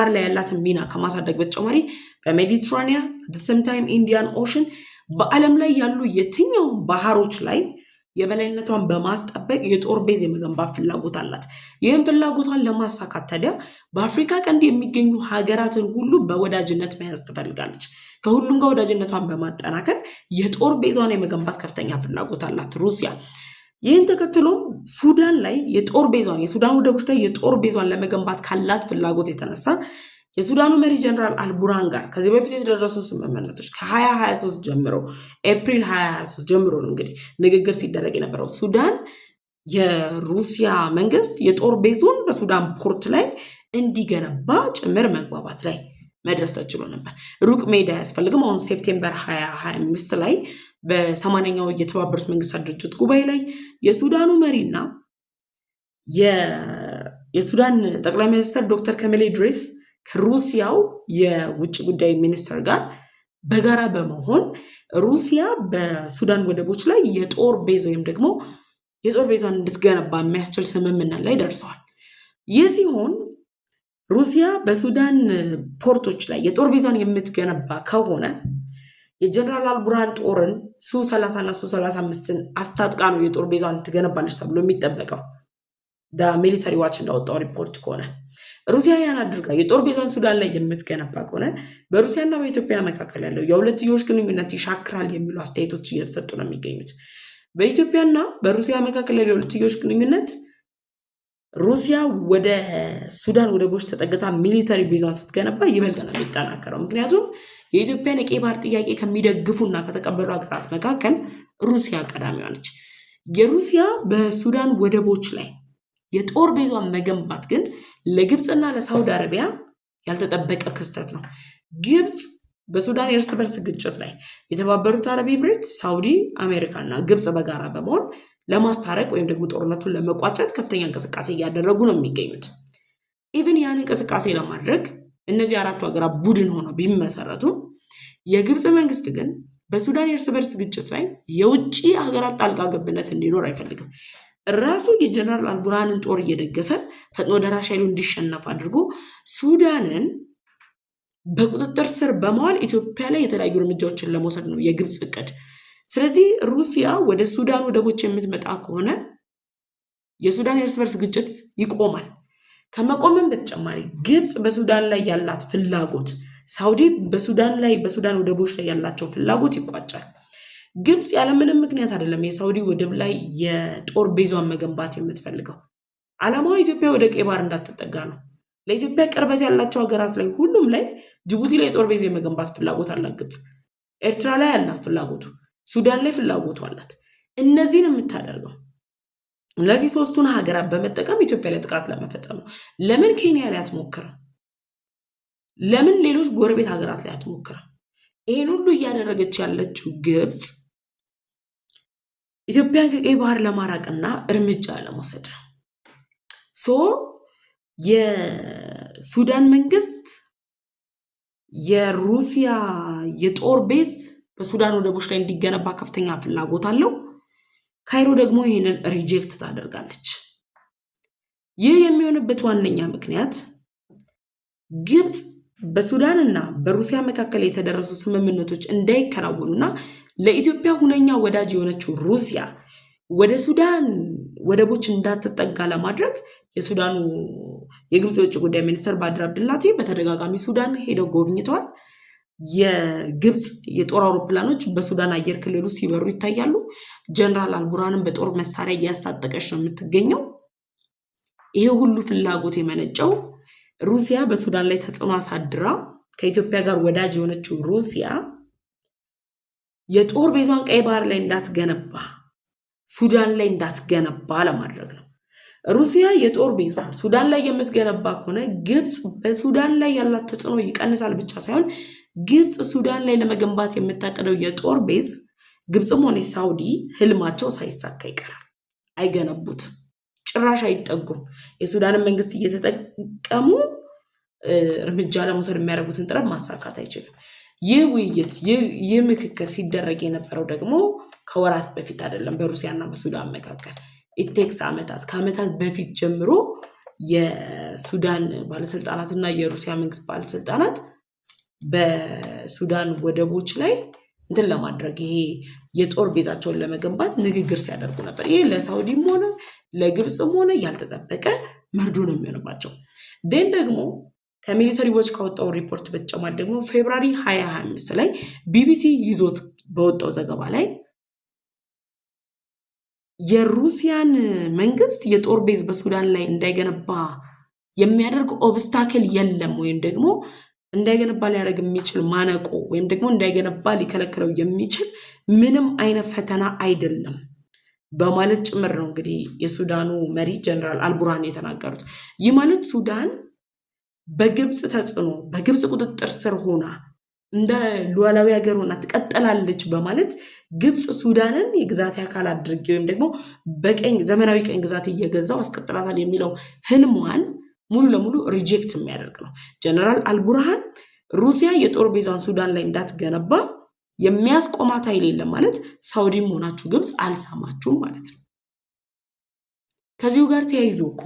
ላይ ያላትን ሚና ከማሳደግ በተጨማሪ በሜዲትራኒያ አትሰም ታይም ኢንዲያን ኦሽን በዓለም ላይ ያሉ የትኛው ባህሮች ላይ የበላይነቷን በማስጠበቅ የጦር ቤዝ የመገንባት ፍላጎት አላት። ይህን ፍላጎቷን ለማሳካት ታዲያ በአፍሪካ ቀንድ የሚገኙ ሀገራትን ሁሉ በወዳጅነት መያዝ ትፈልጋለች። ከሁሉም ጋር ወዳጅነቷን በማጠናከር የጦር ቤዟን የመገንባት ከፍተኛ ፍላጎት አላት ሩሲያ። ይህን ተከትሎም ሱዳን ላይ የጦር ቤዟን የሱዳን ወደቦች ላይ የጦር ቤዟን ለመገንባት ካላት ፍላጎት የተነሳ የሱዳኑ መሪ ጀነራል አልቡርሃን ጋር ከዚህ በፊት የተደረሱ ስምምነቶች ከ2023 ጀምሮ ኤፕሪል 2023 ጀምሮ ነው እንግዲህ ንግግር ሲደረግ የነበረው። ሱዳን የሩሲያ መንግስት የጦር ቤዙን በሱዳን ፖርት ላይ እንዲገነባ ጭምር መግባባት ላይ መድረስ ተችሎ ነበር። ሩቅ ሜዳ አያስፈልግም። አሁን ሴፕቴምበር 2025 ላይ በ80ኛው የተባበሩት መንግስታት ድርጅት ጉባኤ ላይ የሱዳኑ መሪና የሱዳን ጠቅላይ ሚኒስትር ዶክተር ከመሌ ድሬስ ከሩሲያው የውጭ ጉዳይ ሚኒስትር ጋር በጋራ በመሆን ሩሲያ በሱዳን ወደቦች ላይ የጦር ቤዝ ወይም ደግሞ የጦር ቤዟን እንድትገነባ የሚያስችል ስምምነት ላይ ደርሰዋል። ይህ ሲሆን ሩሲያ በሱዳን ፖርቶች ላይ የጦር ቤዟን የምትገነባ ከሆነ የጀነራል አልቡርሃን ጦርን ሱ-30 እና ሱ-35ን አስታጥቃ ነው የጦር ቤዟን ትገነባለች ተብሎ የሚጠበቀው። ሚሊተሪ ዋች እንዳወጣው ሪፖርት ከሆነ ሩሲያ ያን አድርጋ የጦር ቤዛን ሱዳን ላይ የምትገነባ ከሆነ በሩሲያና በኢትዮጵያ መካከል ያለው የሁለትዮሽ ግንኙነት ይሻክራል የሚሉ አስተያየቶች እየተሰጡ ነው የሚገኙት። በኢትዮጵያና በሩሲያ መካከል ያለው የሁለትዮሽ ግንኙነት ሩሲያ ወደ ሱዳን ወደቦች ተጠግታ ሚሊተሪ ቤዛን ስትገነባ ይበልጥ ነው የሚጠናከረው። ምክንያቱም የኢትዮጵያን የቀይ ባህር ጥያቄ ከሚደግፉና ከተቀበሉ ሀገራት መካከል ሩሲያ ቀዳሚዋ ነች። የሩሲያ በሱዳን ወደቦች ላይ የጦር ቤዛን መገንባት ግን ለግብፅና ለሳውዲ አረቢያ ያልተጠበቀ ክስተት ነው። ግብፅ በሱዳን የእርስ በርስ ግጭት ላይ የተባበሩት አረብ ኤምሬት፣ ሳውዲ፣ አሜሪካና ግብፅ በጋራ በመሆን ለማስታረቅ ወይም ደግሞ ጦርነቱን ለመቋጨት ከፍተኛ እንቅስቃሴ እያደረጉ ነው የሚገኙት። ኢቭን ያን እንቅስቃሴ ለማድረግ እነዚህ አራቱ ሀገራት ቡድን ሆነው ቢመሰረቱም የግብፅ መንግስት ግን በሱዳን የእርስ በርስ ግጭት ላይ የውጭ ሀገራት ጣልቃ ገብነት እንዲኖር አይፈልግም። ራሱ የጀነራል አልቡርሃንን ጦር እየደገፈ ፈጥኖ ደራሽ ኃይሉ እንዲሸነፍ አድርጎ ሱዳንን በቁጥጥር ስር በመዋል ኢትዮጵያ ላይ የተለያዩ እርምጃዎችን ለመውሰድ ነው የግብፅ እቅድ። ስለዚህ ሩሲያ ወደ ሱዳን ወደቦች የምትመጣ ከሆነ የሱዳን የእርስ በርስ ግጭት ይቆማል። ከመቆምም በተጨማሪ ግብፅ በሱዳን ላይ ያላት ፍላጎት፣ ሳውዲ በሱዳን ወደቦች ላይ ያላቸው ፍላጎት ይቋጫል። ግብፅ ያለምንም ምክንያት አይደለም የሳውዲ ወደብ ላይ የጦር ቤዛን መገንባት የምትፈልገው። ዓላማዋ ኢትዮጵያ ወደ ቀይ ባህር እንዳትጠጋ ነው። ለኢትዮጵያ ቅርበት ያላቸው ሀገራት ላይ ሁሉም ላይ ጅቡቲ ላይ የጦር ቤዛ የመገንባት ፍላጎት አላት ግብፅ። ኤርትራ ላይ ያላት ፍላጎቱ፣ ሱዳን ላይ ፍላጎቱ አላት። እነዚህን የምታደርገው እነዚህ ሶስቱን ሀገራት በመጠቀም ኢትዮጵያ ላይ ጥቃት ለመፈጸም ነው። ለምን ኬንያ ላይ አትሞክርም? ለምን ሌሎች ጎረቤት ሀገራት ላይ አትሞክርም? ይሄን ሁሉ እያደረገች ያለችው ግብፅ ኢትዮጵያን ከቀይ ባህር ለማራቅና እርምጃ ለመውሰድ ነው። የሱዳን መንግስት የሩሲያ የጦር ቤዝ በሱዳን ወደቦች ላይ እንዲገነባ ከፍተኛ ፍላጎት አለው። ካይሮ ደግሞ ይህንን ሪጀክት ታደርጋለች። ይህ የሚሆንበት ዋነኛ ምክንያት ግብፅ በሱዳንና በሩሲያ መካከል የተደረሱ ስምምነቶች እንዳይከናወኑና ለኢትዮጵያ ሁነኛ ወዳጅ የሆነችው ሩሲያ ወደ ሱዳን ወደቦች እንዳትጠጋ ለማድረግ የግብፅ የውጭ ጉዳይ ሚኒስትር ባድር አብድላቲ በተደጋጋሚ ሱዳን ሄደው ጎብኝተዋል። የግብፅ የጦር አውሮፕላኖች በሱዳን አየር ክልል ውስጥ ሲበሩ ይታያሉ። ጀነራል አልቡርሃንን በጦር መሳሪያ እያስታጠቀች ነው የምትገኘው። ይሄ ሁሉ ፍላጎት የመነጨው ሩሲያ በሱዳን ላይ ተጽዕኖ አሳድራ ከኢትዮጵያ ጋር ወዳጅ የሆነችው ሩሲያ የጦር ቤዟን ቀይ ባህር ላይ እንዳትገነባ፣ ሱዳን ላይ እንዳትገነባ ለማድረግ ነው። ሩሲያ የጦር ቤዟን ሱዳን ላይ የምትገነባ ከሆነ ግብፅ በሱዳን ላይ ያላት ተጽዕኖ ይቀንሳል ብቻ ሳይሆን ግብፅ ሱዳን ላይ ለመገንባት የምታቀደው የጦር ቤዝ ግብፅም ሆነ ሳውዲ ህልማቸው ሳይሳካ ይቀራል። አይገነቡትም፣ ጭራሽ አይጠጉም። የሱዳንን መንግስት እየተጠቀሙ እርምጃ ለመውሰድ የሚያደርጉትን ጥረት ማሳካት አይችልም። ይህ ውይይት ይህ ምክክር ሲደረግ የነበረው ደግሞ ከወራት በፊት አይደለም። በሩሲያና በሱዳን መካከል ኢቴክስ ከዓመታት በፊት ጀምሮ የሱዳን ባለስልጣናትና የሩሲያ መንግስት ባለስልጣናት በሱዳን ወደቦች ላይ እንትን ለማድረግ ይሄ የጦር ቤዛቸውን ለመገንባት ንግግር ሲያደርጉ ነበር። ይሄ ለሳውዲም ሆነ ለግብፅም ሆነ ያልተጠበቀ መርዶ ነው የሚሆንባቸው። ደን ደግሞ ከሚሊተሪ ዎች ካወጣው ሪፖርት በተጨማሪ ደግሞ ፌብራሪ 2025 ላይ ቢቢሲ ይዞት በወጣው ዘገባ ላይ የሩሲያን መንግስት የጦር ቤዝ በሱዳን ላይ እንዳይገነባ የሚያደርግ ኦብስታክል የለም ወይም ደግሞ እንዳይገነባ ሊያደርግ የሚችል ማነቆ ወይም ደግሞ እንዳይገነባ ሊከለክለው የሚችል ምንም አይነት ፈተና አይደለም በማለት ጭምር ነው እንግዲህ የሱዳኑ መሪ ጀነራል አልቡርሃን የተናገሩት። ይህ ማለት ሱዳን በግብፅ ተጽዕኖ በግብፅ ቁጥጥር ስር ሆና እንደ ሉዓላዊ ሀገር ሆና ትቀጥላለች በማለት ግብፅ ሱዳንን የግዛት አካል አድርጌ ወይም ደግሞ ዘመናዊ ቀኝ ግዛት እየገዛው አስቀጥላታል የሚለው ህልሟን ሙሉ ለሙሉ ሪጀክት የሚያደርግ ነው። ጀነራል አልቡርሃን ሩሲያ የጦር ቤዛን ሱዳን ላይ እንዳትገነባ የሚያስቆማት ኃይል የለም ማለት ሳውዲም ሆናችሁ ግብፅ አልሰማችሁም ማለት ነው። ከዚሁ ጋር ተያይዞ እኮ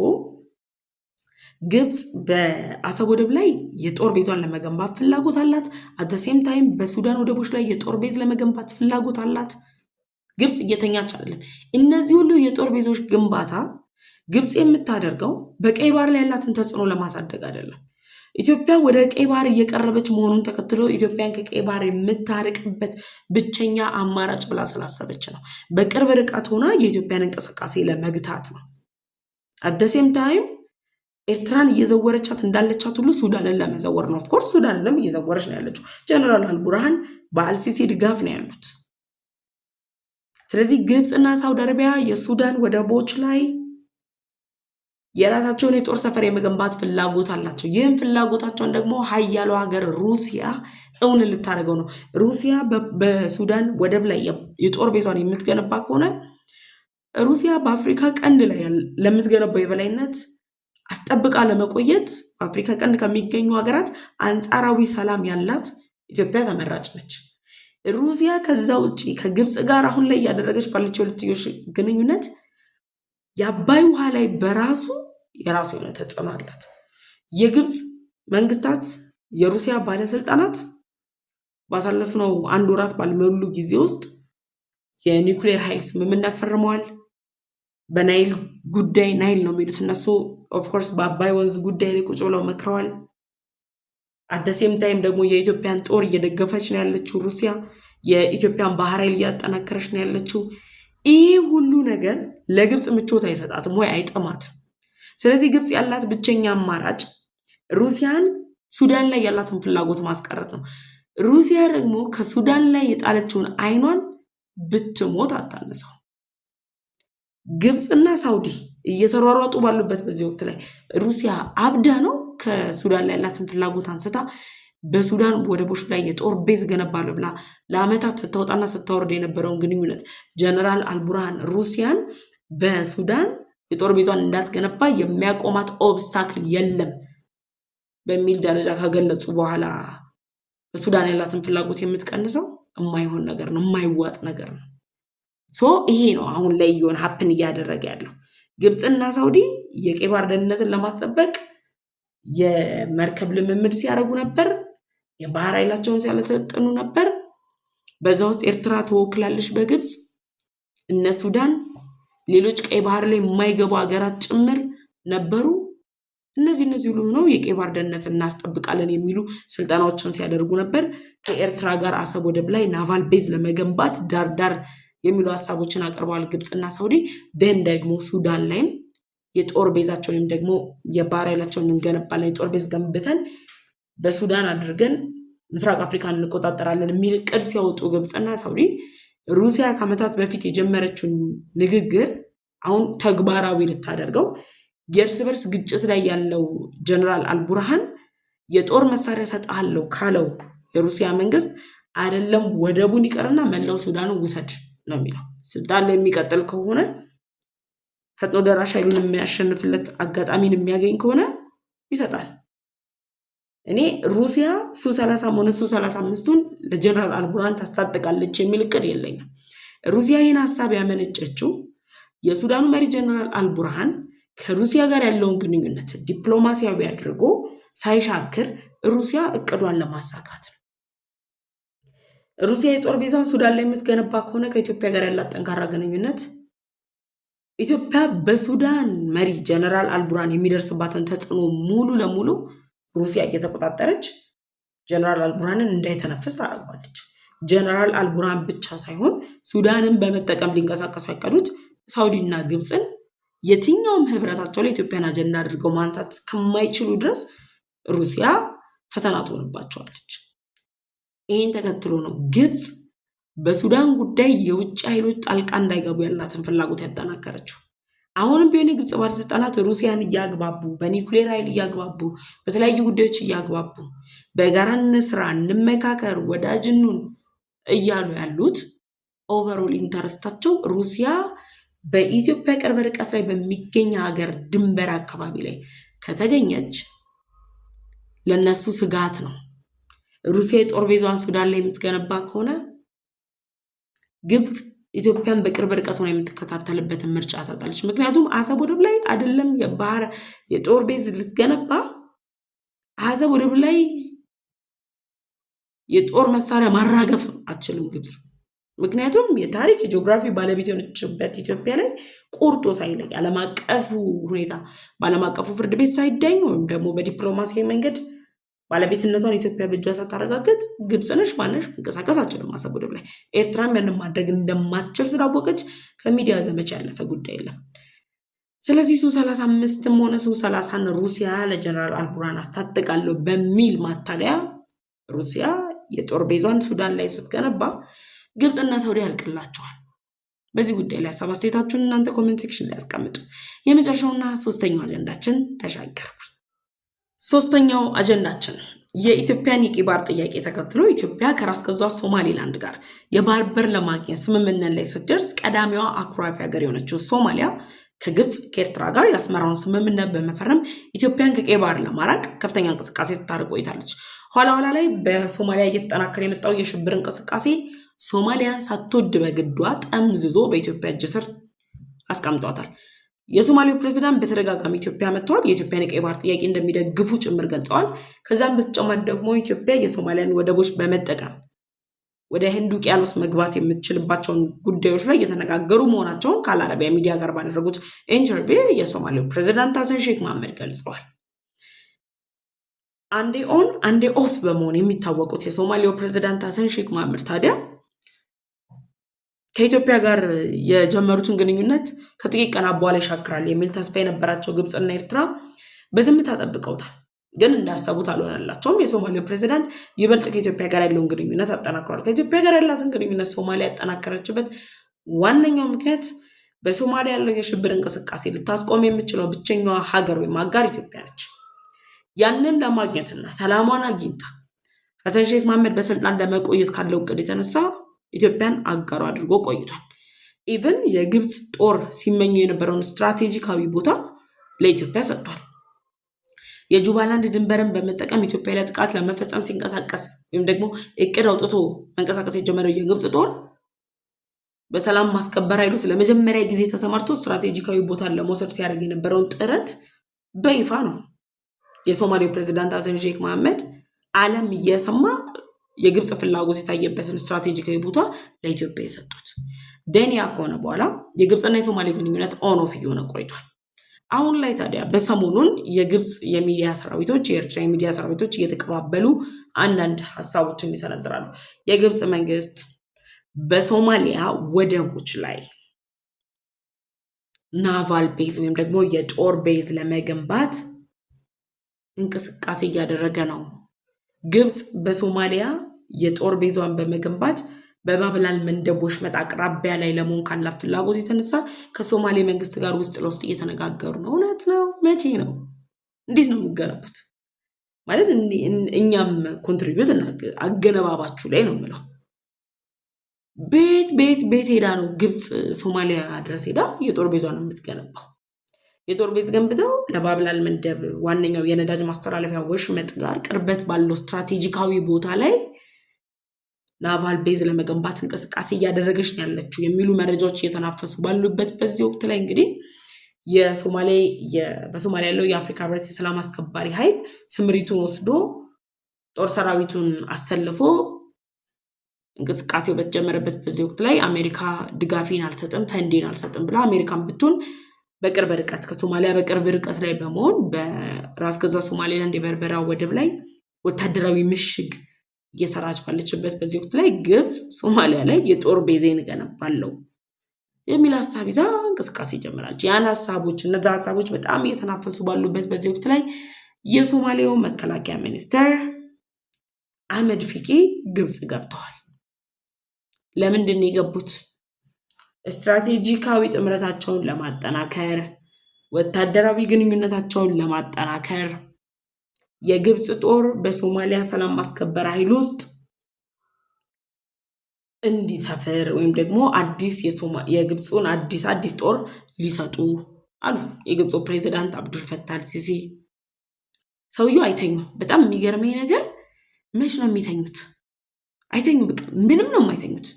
ግብፅ በአሰብ ወደብ ላይ የጦር ቤዟን ለመገንባት ፍላጎት አላት። አት ሴም ታይም በሱዳን ወደቦች ላይ የጦር ቤዝ ለመገንባት ፍላጎት አላት። ግብፅ እየተኛች አይደለም። እነዚህ ሁሉ የጦር ቤዞች ግንባታ ግብፅ የምታደርገው በቀይ ባህር ላይ ያላትን ተጽዕኖ ለማሳደግ አይደለም። ኢትዮጵያ ወደ ቀይ ባህር እየቀረበች መሆኑን ተከትሎ ኢትዮጵያን ከቀይ ባህር የምታርቅበት ብቸኛ አማራጭ ብላ ስላሰበች ነው። በቅርብ ርቀት ሆና የኢትዮጵያን እንቅስቃሴ ለመግታት ነው። አደሴም ታይም ኤርትራን እየዘወረቻት እንዳለቻት ሁሉ ሱዳንን ለመዘወር ነው። ኦፍኮርስ ሱዳንንም እየዘወረች ነው ያለችው። ጀነራል አልቡርሃን በአልሲሲ ድጋፍ ነው ያሉት። ስለዚህ ግብፅና ሳውዲ አረቢያ የሱዳን ወደቦች ላይ የራሳቸውን የጦር ሰፈር የመገንባት ፍላጎት አላቸው። ይህም ፍላጎታቸውን ደግሞ ሀያሉ ሀገር ሩሲያ እውን ልታደርገው ነው። ሩሲያ በሱዳን ወደብ ላይ የጦር ቤቷን የምትገነባ ከሆነ ሩሲያ በአፍሪካ ቀንድ ላይ ለምትገነባው የበላይነት አስጠብቃ ለመቆየት በአፍሪካ ቀንድ ከሚገኙ ሀገራት አንጻራዊ ሰላም ያላት ኢትዮጵያ ተመራጭ ነች። ሩሲያ ከዛ ውጪ ከግብፅ ጋር አሁን ላይ ያደረገች ባለችው የሁለትዮሽ ግንኙነት የአባይ ውሃ ላይ በራሱ የራሱ የሆነ ተጽዕኖ አላት። የግብፅ መንግስታት የሩሲያ ባለስልጣናት ባሳለፍነው 1 ወራት ባልሞሉ ጊዜ ውስጥ የኒውክሌር ኃይል ስምምነት ፈርመዋል። በናይል ጉዳይ ናይል ነው የሚሉት እነሱ ኦፍኮርስ በአባይ ወንዝ ጉዳይ ላይ ቁጭ ብለው መክረዋል። አደሴም ታይም ደግሞ የኢትዮጵያን ጦር እየደገፈች ነው ያለችው ሩሲያ። የኢትዮጵያን ባህር ኃይል እያጠናከረች ነው ያለችው። ይህ ሁሉ ነገር ለግብፅ ምቾት አይሰጣትም ወይ አይጥማትም። ስለዚህ ግብፅ ያላት ብቸኛ አማራጭ ሩሲያን ሱዳን ላይ ያላትን ፍላጎት ማስቀረት ነው። ሩሲያ ደግሞ ከሱዳን ላይ የጣለችውን አይኗን ብትሞት አታነሳው። ግብፅና ሳውዲ እየተሯሯጡ ባሉበት በዚህ ወቅት ላይ ሩሲያ አብዳ ነው ከሱዳን ላይ ያላትን ፍላጎት አንስታ በሱዳን ወደቦች ላይ የጦር ቤዝ ገነባለሁ ብላ ለዓመታት ስታወጣና ስታወርድ የነበረውን ግንኙነት ጀነራል አልቡርሃን ሩሲያን በሱዳን የጦር ቤዟን እንዳትገነባ የሚያቆማት ኦብስታክል የለም በሚል ደረጃ ከገለጹ በኋላ በሱዳን ያላትን ፍላጎት የምትቀንሰው የማይሆን ነገር ነው፣ የማይዋጥ ነገር ነው። ይሄ ነው አሁን ላይ እየሆነ ሀፕን እያደረገ ያለው። ግብፅና ሳውዲ የቀይ ባህር ደህንነትን ለማስጠበቅ የመርከብ ልምምድ ሲያደርጉ ነበር። የባህር ኃይላቸውን ሲያሰለጥኑ ነበር። በዛ ውስጥ ኤርትራ ተወክላለች በግብፅ። እነ ሱዳን፣ ሌሎች ቀይ ባህር ላይ የማይገቡ ሀገራት ጭምር ነበሩ። እነዚህ ሁሉ ነው የቀይ ባህር ደህንነትን እናስጠብቃለን የሚሉ ስልጠናዎችን ሲያደርጉ ነበር። ከኤርትራ ጋር አሰብ ወደብ ላይ ናቫል ቤዝ ለመገንባት ዳርዳር የሚሉ ሀሳቦችን አቅርበዋል ግብፅና ሳውዲ። ደን ደግሞ ሱዳን ላይም የጦር ቤዛቸውን ወይም ደግሞ የባህር ኃይላቸውን እንገነባለን፣ የጦር ቤዝ ገንብተን በሱዳን አድርገን ምስራቅ አፍሪካን እንቆጣጠራለን የሚል እቅድ ሲያወጡ ግብፅና ሳውዲ ሩሲያ ከዓመታት በፊት የጀመረችውን ንግግር አሁን ተግባራዊ ልታደርገው የእርስ በርስ ግጭት ላይ ያለው ጀነራል አልቡርሃን የጦር መሳሪያ ሰጣለው ካለው የሩሲያ መንግስት አይደለም ወደቡን ይቀርና መላው ሱዳኑ ውሰድ ነው የሚለው። ስልጣን ላይ የሚቀጥል ከሆነ ፈጥኖ ደራሽ ኃይሉን የሚያሸንፍለት አጋጣሚን የሚያገኝ ከሆነ ይሰጣል። እኔ ሩሲያ ሱ30 ሆነ ሱ35ቱን ለጀነራል አልቡርሃን ታስታጥቃለች የሚል እቅድ የለኝም። ሩሲያ ይህን ሀሳብ ያመነጨችው የሱዳኑ መሪ ጀነራል አልቡርሃን ከሩሲያ ጋር ያለውን ግንኙነት ዲፕሎማሲያዊ አድርጎ ሳይሻክር ሩሲያ እቅዷን ለማሳካት ነው። ሩሲያ የጦር ቤዛን ሱዳን ላይ የምትገነባ ከሆነ ከኢትዮጵያ ጋር ያላት ጠንካራ ግንኙነት ኢትዮጵያ በሱዳን መሪ ጀነራል አልቡርሃን የሚደርስባትን ተጽዕኖ ሙሉ ለሙሉ ሩሲያ እየተቆጣጠረች ጀነራል አልቡርሃንን እንዳይተነፍስ ታደርጋለች። ጀነራል አልቡርሃን ብቻ ሳይሆን ሱዳንን በመጠቀም ሊንቀሳቀሱ ያቀዱት ሳውዲና ግብፅን የትኛውም ህብረታቸው ላይ ኢትዮጵያን አጀንዳ አድርገው ማንሳት እስከማይችሉ ድረስ ሩሲያ ፈተና ትሆንባቸዋለች። ይህን ተከትሎ ነው ግብፅ በሱዳን ጉዳይ የውጭ ኃይሎች ጣልቃ እንዳይገቡ ያላትን ፍላጎት ያጠናከረችው። አሁንም ቢሆን የግብፅ ባለስልጣናት ሩሲያን እያግባቡ በኒውክሌር ኃይል እያግባቡ በተለያዩ ጉዳዮች እያግባቡ በጋራ እንስራ፣ እንመካከር፣ ወዳጅኑን እያሉ ያሉት ኦቨርኦል ኢንተረስታቸው ሩሲያ በኢትዮጵያ ቅርብ ርቀት ላይ በሚገኝ ሀገር ድንበር አካባቢ ላይ ከተገኘች ለነሱ ስጋት ነው። ሩሲያ የጦር ቤዛዋን ሱዳን ላይ የምትገነባ ከሆነ ግብፅ ኢትዮጵያን በቅርብ ርቀት ሆና የምትከታተልበትን ምርጫ ታጣለች። ምክንያቱም አሰብ ወደብ ላይ አይደለም የባህር የጦር ቤዝ ልትገነባ፣ አሰብ ወደብ ላይ የጦር መሳሪያ ማራገፍ አትችልም ግብፅ። ምክንያቱም የታሪክ የጂኦግራፊ ባለቤት የሆነችበት ኢትዮጵያ ላይ ቁርጦ ሳይለይ ዓለም አቀፉ ሁኔታ በዓለም አቀፉ ፍርድ ቤት ሳይዳኝ ወይም ደግሞ በዲፕሎማሲያዊ መንገድ ባለቤትነቷን ኢትዮጵያ በእጇ ሳታረጋግጥ ግብጽ ነሽ ማነሽ መንቀሳቀስ አችልም አሰብ ወደብ ላይ። ኤርትራም ያንን ማድረግ እንደማትችል ስላወቀች ከሚዲያ ዘመቻ ያለፈ ጉዳይ የለም። ስለዚህ ሱ-35ም ሆነ ሱ-30ን ሩሲያ ለጀነራል አልቡርሃን አስታጥቃለሁ በሚል ማታለያ ሩሲያ የጦር ቤዟን ሱዳን ላይ ስትገነባ ግብጽና ሳውዲ ያልቅላቸዋል። በዚህ ጉዳይ ላይ ሀሳብ አስተያየታችሁን እናንተ ኮሜንት ሴክሽን ላይ ያስቀምጡ። የመጨረሻውና ሶስተኛው አጀንዳችን ተሻገርኩ። ሶስተኛው አጀንዳችን የኢትዮጵያን የቀይ ባህር ጥያቄ ተከትሎ ኢትዮጵያ ከራስ ገዟ ሶማሌላንድ ጋር የባህር በር ለማግኘት ስምምነት ላይ ስትደርስ ቀዳሚዋ አኩራፊ ሀገር የሆነችው ሶማሊያ ከግብጽ ከኤርትራ ጋር የአስመራውን ስምምነት በመፈረም ኢትዮጵያን ከቀይ ባህር ለማራቅ ከፍተኛ እንቅስቃሴ ስታደርግ ቆይታለች። ኋላ ላይ በሶማሊያ እየተጠናከረ የመጣው የሽብር እንቅስቃሴ ሶማሊያን ሳትወድ በግዷ ጠምዝዞ በኢትዮጵያ እጅ ስር አስቀምጧታል። የሶማሌው ፕሬዝዳንት በተደጋጋሚ ኢትዮጵያ መጥተዋል። የኢትዮጵያን የቀይ ባህር ጥያቄ እንደሚደግፉ ጭምር ገልጸዋል። ከዛም በተጨማሪ ደግሞ ኢትዮጵያ የሶማሊያን ወደቦች በመጠቀም ወደ ህንድ ውቅያኖስ መግባት የምትችልባቸውን ጉዳዮች ላይ እየተነጋገሩ መሆናቸውን ከአልአረቢያ ሚዲያ ጋር ባደረጉት ኢንተርቪው የሶማሌው ፕሬዝዳንት ሀሰን ሼክ መሐመድ ገልጸዋል። አንዴ ኦን አንዴ ኦፍ በመሆን የሚታወቁት የሶማሌው ፕሬዝዳንት ሀሰን ሼክ መሐመድ ታዲያ ከኢትዮጵያ ጋር የጀመሩትን ግንኙነት ከጥቂት ቀናት በኋላ ይሻክራል የሚል ተስፋ የነበራቸው ግብጽና ኤርትራ በዝምታ ጠብቀውታል። ግን እንዳሰቡት አልሆነላቸውም። የሶማሌው ፕሬዝዳንት ይበልጥ ከኢትዮጵያ ጋር ያለውን ግንኙነት አጠናክሯል። ከኢትዮጵያ ጋር ያላትን ግንኙነት ሶማሊያ ያጠናከረችበት ዋነኛው ምክንያት በሶማሊያ ያለው የሽብር እንቅስቃሴ ልታስቆም የምችለው ብቸኛዋ ሀገር ወይም አጋር ኢትዮጵያ ነች። ያንን ለማግኘትና ሰላሟን አግኝታ ሀሰን ሼክ መሐመድ በስልጣን ለመቆየት ካለው እቅድ የተነሳ ኢትዮጵያን አጋሩ አድርጎ ቆይቷል። ኢቭን የግብጽ ጦር ሲመኝ የነበረውን ስትራቴጂካዊ ቦታ ለኢትዮጵያ ሰጥቷል። የጁባላንድ ድንበርን በመጠቀም ኢትዮጵያ ላይ ጥቃት ለመፈጸም ሲንቀሳቀስ ወይም ደግሞ እቅድ አውጥቶ መንቀሳቀስ የጀመረው የግብጽ ጦር በሰላም ማስከበር ኃይሉ ለመጀመሪያ ጊዜ ተሰማርቶ ስትራቴጂካዊ ቦታን ለመውሰድ ሲያደርግ የነበረውን ጥረት በይፋ ነው የሶማሌው ፕሬዝዳንት ሀሰን ሼክ መሐመድ ዓለም እየሰማ የግብጽ ፍላጎት የታየበትን ስትራቴጂካዊ ቦታ ለኢትዮጵያ የሰጡት። ደኒያ ከሆነ በኋላ የግብጽና የሶማሌ ግንኙነት ኦን ኦፍ እየሆነ ቆይቷል። አሁን ላይ ታዲያ በሰሞኑን የግብጽ የሚዲያ ሰራዊቶች የኤርትራ የሚዲያ ሰራዊቶች እየተቀባበሉ አንዳንድ ሀሳቦችን ይሰነዝራሉ። የግብጽ መንግስት በሶማሊያ ወደቦች ላይ ናቫል ቤዝ ወይም ደግሞ የጦር ቤዝ ለመገንባት እንቅስቃሴ እያደረገ ነው። ግብጽ በሶማሊያ የጦር ቤዟን በመገንባት በባብላል መንደቦች መጣ አቅራቢያ ላይ ለመሆን ካላት ፍላጎት የተነሳ ከሶማሌ መንግስት ጋር ውስጥ ለውስጥ እየተነጋገሩ ነው። እውነት ነው? መቼ ነው? እንዴት ነው የሚገነቡት? ማለት እኛም ኮንትሪቢዩት አገነባባችሁ ላይ ነው የምለው። ቤት ሄዳ ነው ግብጽ ሶማሊያ ድረስ ሄዳ የጦር ቤዟን የምትገነባው። የጦር ቤዝ ገንብተው ለባብላል መንደብ ዋነኛው የነዳጅ ማስተላለፊያ ወሽመጥ ጋር ቅርበት ባለው ስትራቴጂካዊ ቦታ ላይ ናቫል ቤዝ ለመገንባት እንቅስቃሴ እያደረገች ነው ያለችው የሚሉ መረጃዎች እየተናፈሱ ባሉበት በዚህ ወቅት ላይ እንግዲህ በሶማሊያ ያለው የአፍሪካ ህብረት የሰላም አስከባሪ ኃይል ስምሪቱን ወስዶ ጦር ሰራዊቱን አሰልፎ እንቅስቃሴው በተጀመረበት በዚህ ወቅት ላይ አሜሪካ ድጋፊን አልሰጥም ፈንዴን አልሰጥም ብላ አሜሪካን ብትሆን በቅርብ ርቀት ከሶማሊያ በቅርብ ርቀት ላይ በመሆን በራስ ገዟ ሶማሌላንድ የበርበራ ወደብ ላይ ወታደራዊ ምሽግ እየሰራች ባለችበት በዚህ ወቅት ላይ ግብጽ ሶማሊያ ላይ የጦር ቤዜን እገነባለሁ የሚል ሀሳብ ይዛ እንቅስቃሴ ጀምራለች። እነዛ ሀሳቦች በጣም እየተናፈሱ ባሉበት በዚህ ወቅት ላይ የሶማሌው መከላከያ ሚኒስትር አህመድ ፊቂ ግብጽ ገብተዋል። ለምንድን ነው የገቡት? ስትራቴጂካዊ ጥምረታቸውን ለማጠናከር፣ ወታደራዊ ግንኙነታቸውን ለማጠናከር የግብጽ ጦር በሶማሊያ ሰላም ማስከበር ኃይል ውስጥ እንዲሰፍር ወይም ደግሞ የግብጽን አዲስ ጦር ሊሰጡ አሉ የግብጽ ፕሬዝዳንት አብዱል ፈታህ አልሲሲ። ሰውየው አይተኙ። በጣም የሚገርመኝ ነገር መች ነው የሚተኙት? አይተኙ። በቃ ምንም ነው የማይተኙት።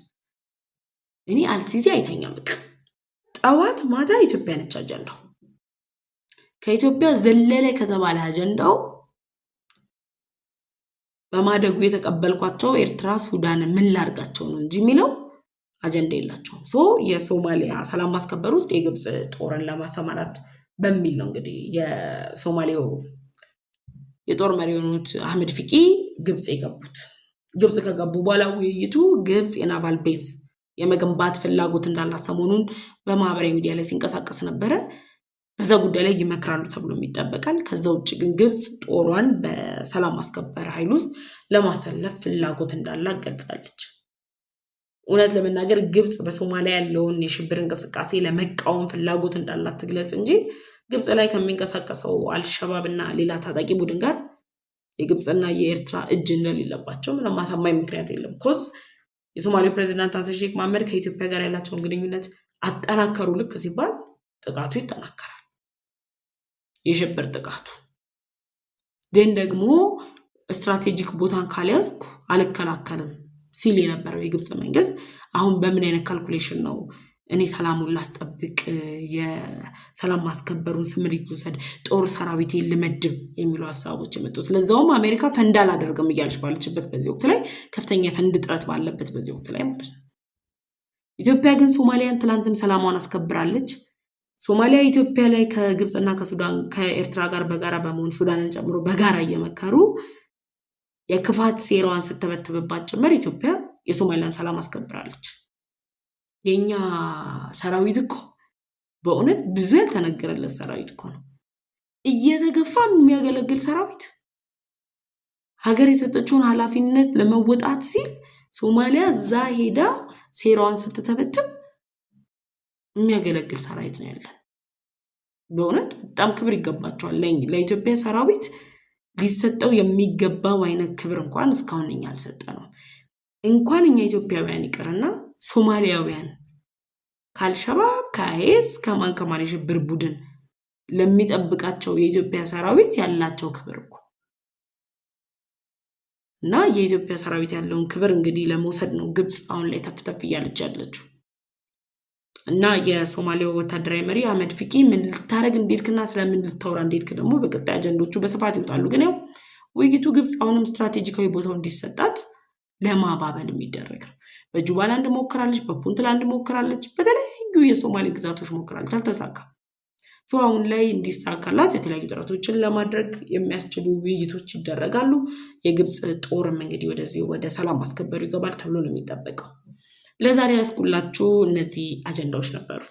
እኔ አልሲሲ አይተኛም። በቃ ጠዋት ማታ ኢትዮጵያ ነች አጀንዳው። ከኢትዮጵያ ዘለለ ከተባለ አጀንዳው በማደጉ የተቀበልኳቸው ኤርትራ ሱዳን ምን ላርጋቸው ነው እንጂ የሚለው አጀንዳ የላቸውም። የሶማሊያ ሰላም ማስከበር ውስጥ የግብፅ ጦርን ለማሰማራት በሚል ነው እንግዲህ የሶማሌው የጦር መሪ የሆኑት አህመድ ፊቂ ግብፅ የገቡት። ግብፅ ከገቡ በኋላ ውይይቱ ግብፅ የናቫል ቤዝ የመገንባት ፍላጎት እንዳላት ሰሞኑን በማህበራዊ ሚዲያ ላይ ሲንቀሳቀስ ነበረ። በዛ ጉዳይ ላይ ይመክራሉ ተብሎ ይጠበቃል። ከዛ ውጭ ግን ግብፅ ጦሯን በሰላም ማስከበር ኃይል ውስጥ ለማሰለፍ ፍላጎት እንዳላት ገልጻለች። እውነት ለመናገር ግብፅ በሶማሊያ ያለውን የሽብር እንቅስቃሴ ለመቃወም ፍላጎት እንዳላት ትግለጽ እንጂ ግብፅ ላይ ከሚንቀሳቀሰው አልሸባብ እና ሌላ ታጣቂ ቡድን ጋር የግብፅና የኤርትራ እጅ እንደሌለባቸው ምንም አሳማኝ ምክንያት የለም። ኮዝ የሶማሌው ፕሬዚዳንት ሐሰን ሼክ መሐመድ ከኢትዮጵያ ጋር ያላቸውን ግንኙነት አጠናከሩ ልክ ሲባል ጥቃቱ ይጠናከራል። የሽብር ጥቃቱ ደግሞ ስትራቴጂክ ቦታን ካልያዝኩ አልከላከልም ሲል የነበረው የግብፅ መንግስት አሁን በምን አይነት ካልኩሌሽን ነው እኔ ሰላሙን ላስጠብቅ የሰላም ማስከበሩን ስምሪት ውሰድ ጦር ሰራዊቴን ልመድብ የሚሉ ሐሳቦች የመጡት? ለዛውም አሜሪካ ፈንድ አላደርግም እያለች ባለችበት በዚህ ወቅት ላይ ከፍተኛ ፈንድ ጥረት ባለበት በዚህ ወቅት ላይ ማለት ነው። ኢትዮጵያ ግን ሶማሊያን ትላንትም ሰላሟን አስከብራለች። ሶማሊያ ኢትዮጵያ ላይ ከግብፅና ከሱዳን ከኤርትራ ጋር በጋራ በመሆን ሱዳንን ጨምሮ በጋራ እየመከሩ የክፋት ሴራዋን ስትበትብባት ጭምር ኢትዮጵያ የሶማሊያን ሰላም አስከብራለች። የኛ ሰራዊት እኮ በእውነት ብዙ ያልተነገረለት ሰራዊት እኮ ነው። እየተገፋ የሚያገለግል ሰራዊት ሀገር የሰጠችውን ኃላፊነት ለመወጣት ሲል ሶማሊያ እዛ ሄዳ ሴራዋን ስትተበትብ የሚያገለግል ሰራዊት ነው ያለን። በእውነት በጣም ክብር ይገባቸዋል። ለኢትዮጵያ ሰራዊት ሊሰጠው የሚገባው አይነት ክብር እንኳን እስካሁን እኛ አልሰጠነውም። እንኳን እኛ ኢትዮጵያውያን ይቅርና ሶማሊያውያን ከአልሸባብ ከአይኤስ ከማን የሽብር ቡድን ለሚጠብቃቸው የኢትዮጵያ ሰራዊት ያላቸው ክብር እኮ እና የኢትዮጵያ ሰራዊት ያለውን ክብር እንግዲህ ለመውሰድ ነው ግብፅ አሁን ላይ ተፍተፍ እያለች ያለችው። እና የሶማሌው ወታደራዊ መሪ አህመድ ፊቂ ምን ልታረግ እንደሄድክና ስለምን ልታወራ እንደሄድክ ደግሞ በቀጣይ አጀንዳዎቹ በስፋት ይወጣሉ። ግን ያው ውይይቱ ግብፅ አሁንም ስትራቴጂካዊ ቦታው እንዲሰጣት ለማባበል የሚደረግ ነው። በጁባላንድ ሞክራለች፣ በፑንትላንድ ሞክራለች፣ በተለያዩ የሶማሌ ግዛቶች ሞክራለች፣ አልተሳካም። አሁን ላይ እንዲሳካላት የተለያዩ ጥረቶችን ለማድረግ የሚያስችሉ ውይይቶች ይደረጋሉ። የግብፅ ጦርም እንግዲህ ወደ ሰላም ማስከበሩ ይገባል ተብሎ ነው የሚጠበቀው። ለዛሬ ያስኩላችሁ እነዚህ አጀንዳዎች ነበሩ።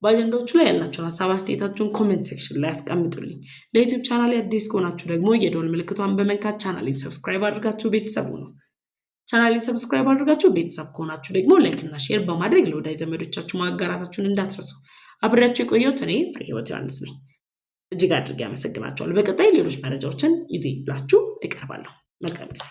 በአጀንዳዎቹ ላይ ያላችሁን ሀሳብ አስተያየታችሁን ኮሜንት ሴክሽን ላይ አስቀምጡልኝ። ለዩቲዩብ ቻናሌ አዲስ ከሆናችሁ ደግሞ የደወል ምልክቷን በመንካት ቻናሌን ሰብስክራይብ አድርጋችሁ ቤተሰብ ሁኑ። ቻናሌን ሰብስክራይብ አድርጋችሁ ቤተሰብ ከሆናችሁ ደግሞ ላይክ እና ሼር በማድረግ ለወዳጅ ዘመዶቻችሁ ማጋራታችሁን እንዳትረሱ። አብሬያችሁ የቆየሁት እኔ ፍሬህይወት ዮሐንስ ነኝ። እጅግ አድርጌ አመሰግናችኋለሁ። በቀጣይ ሌሎች መረጃዎችን ይዤላችሁ እቀርባለሁ። መልካም ጊዜ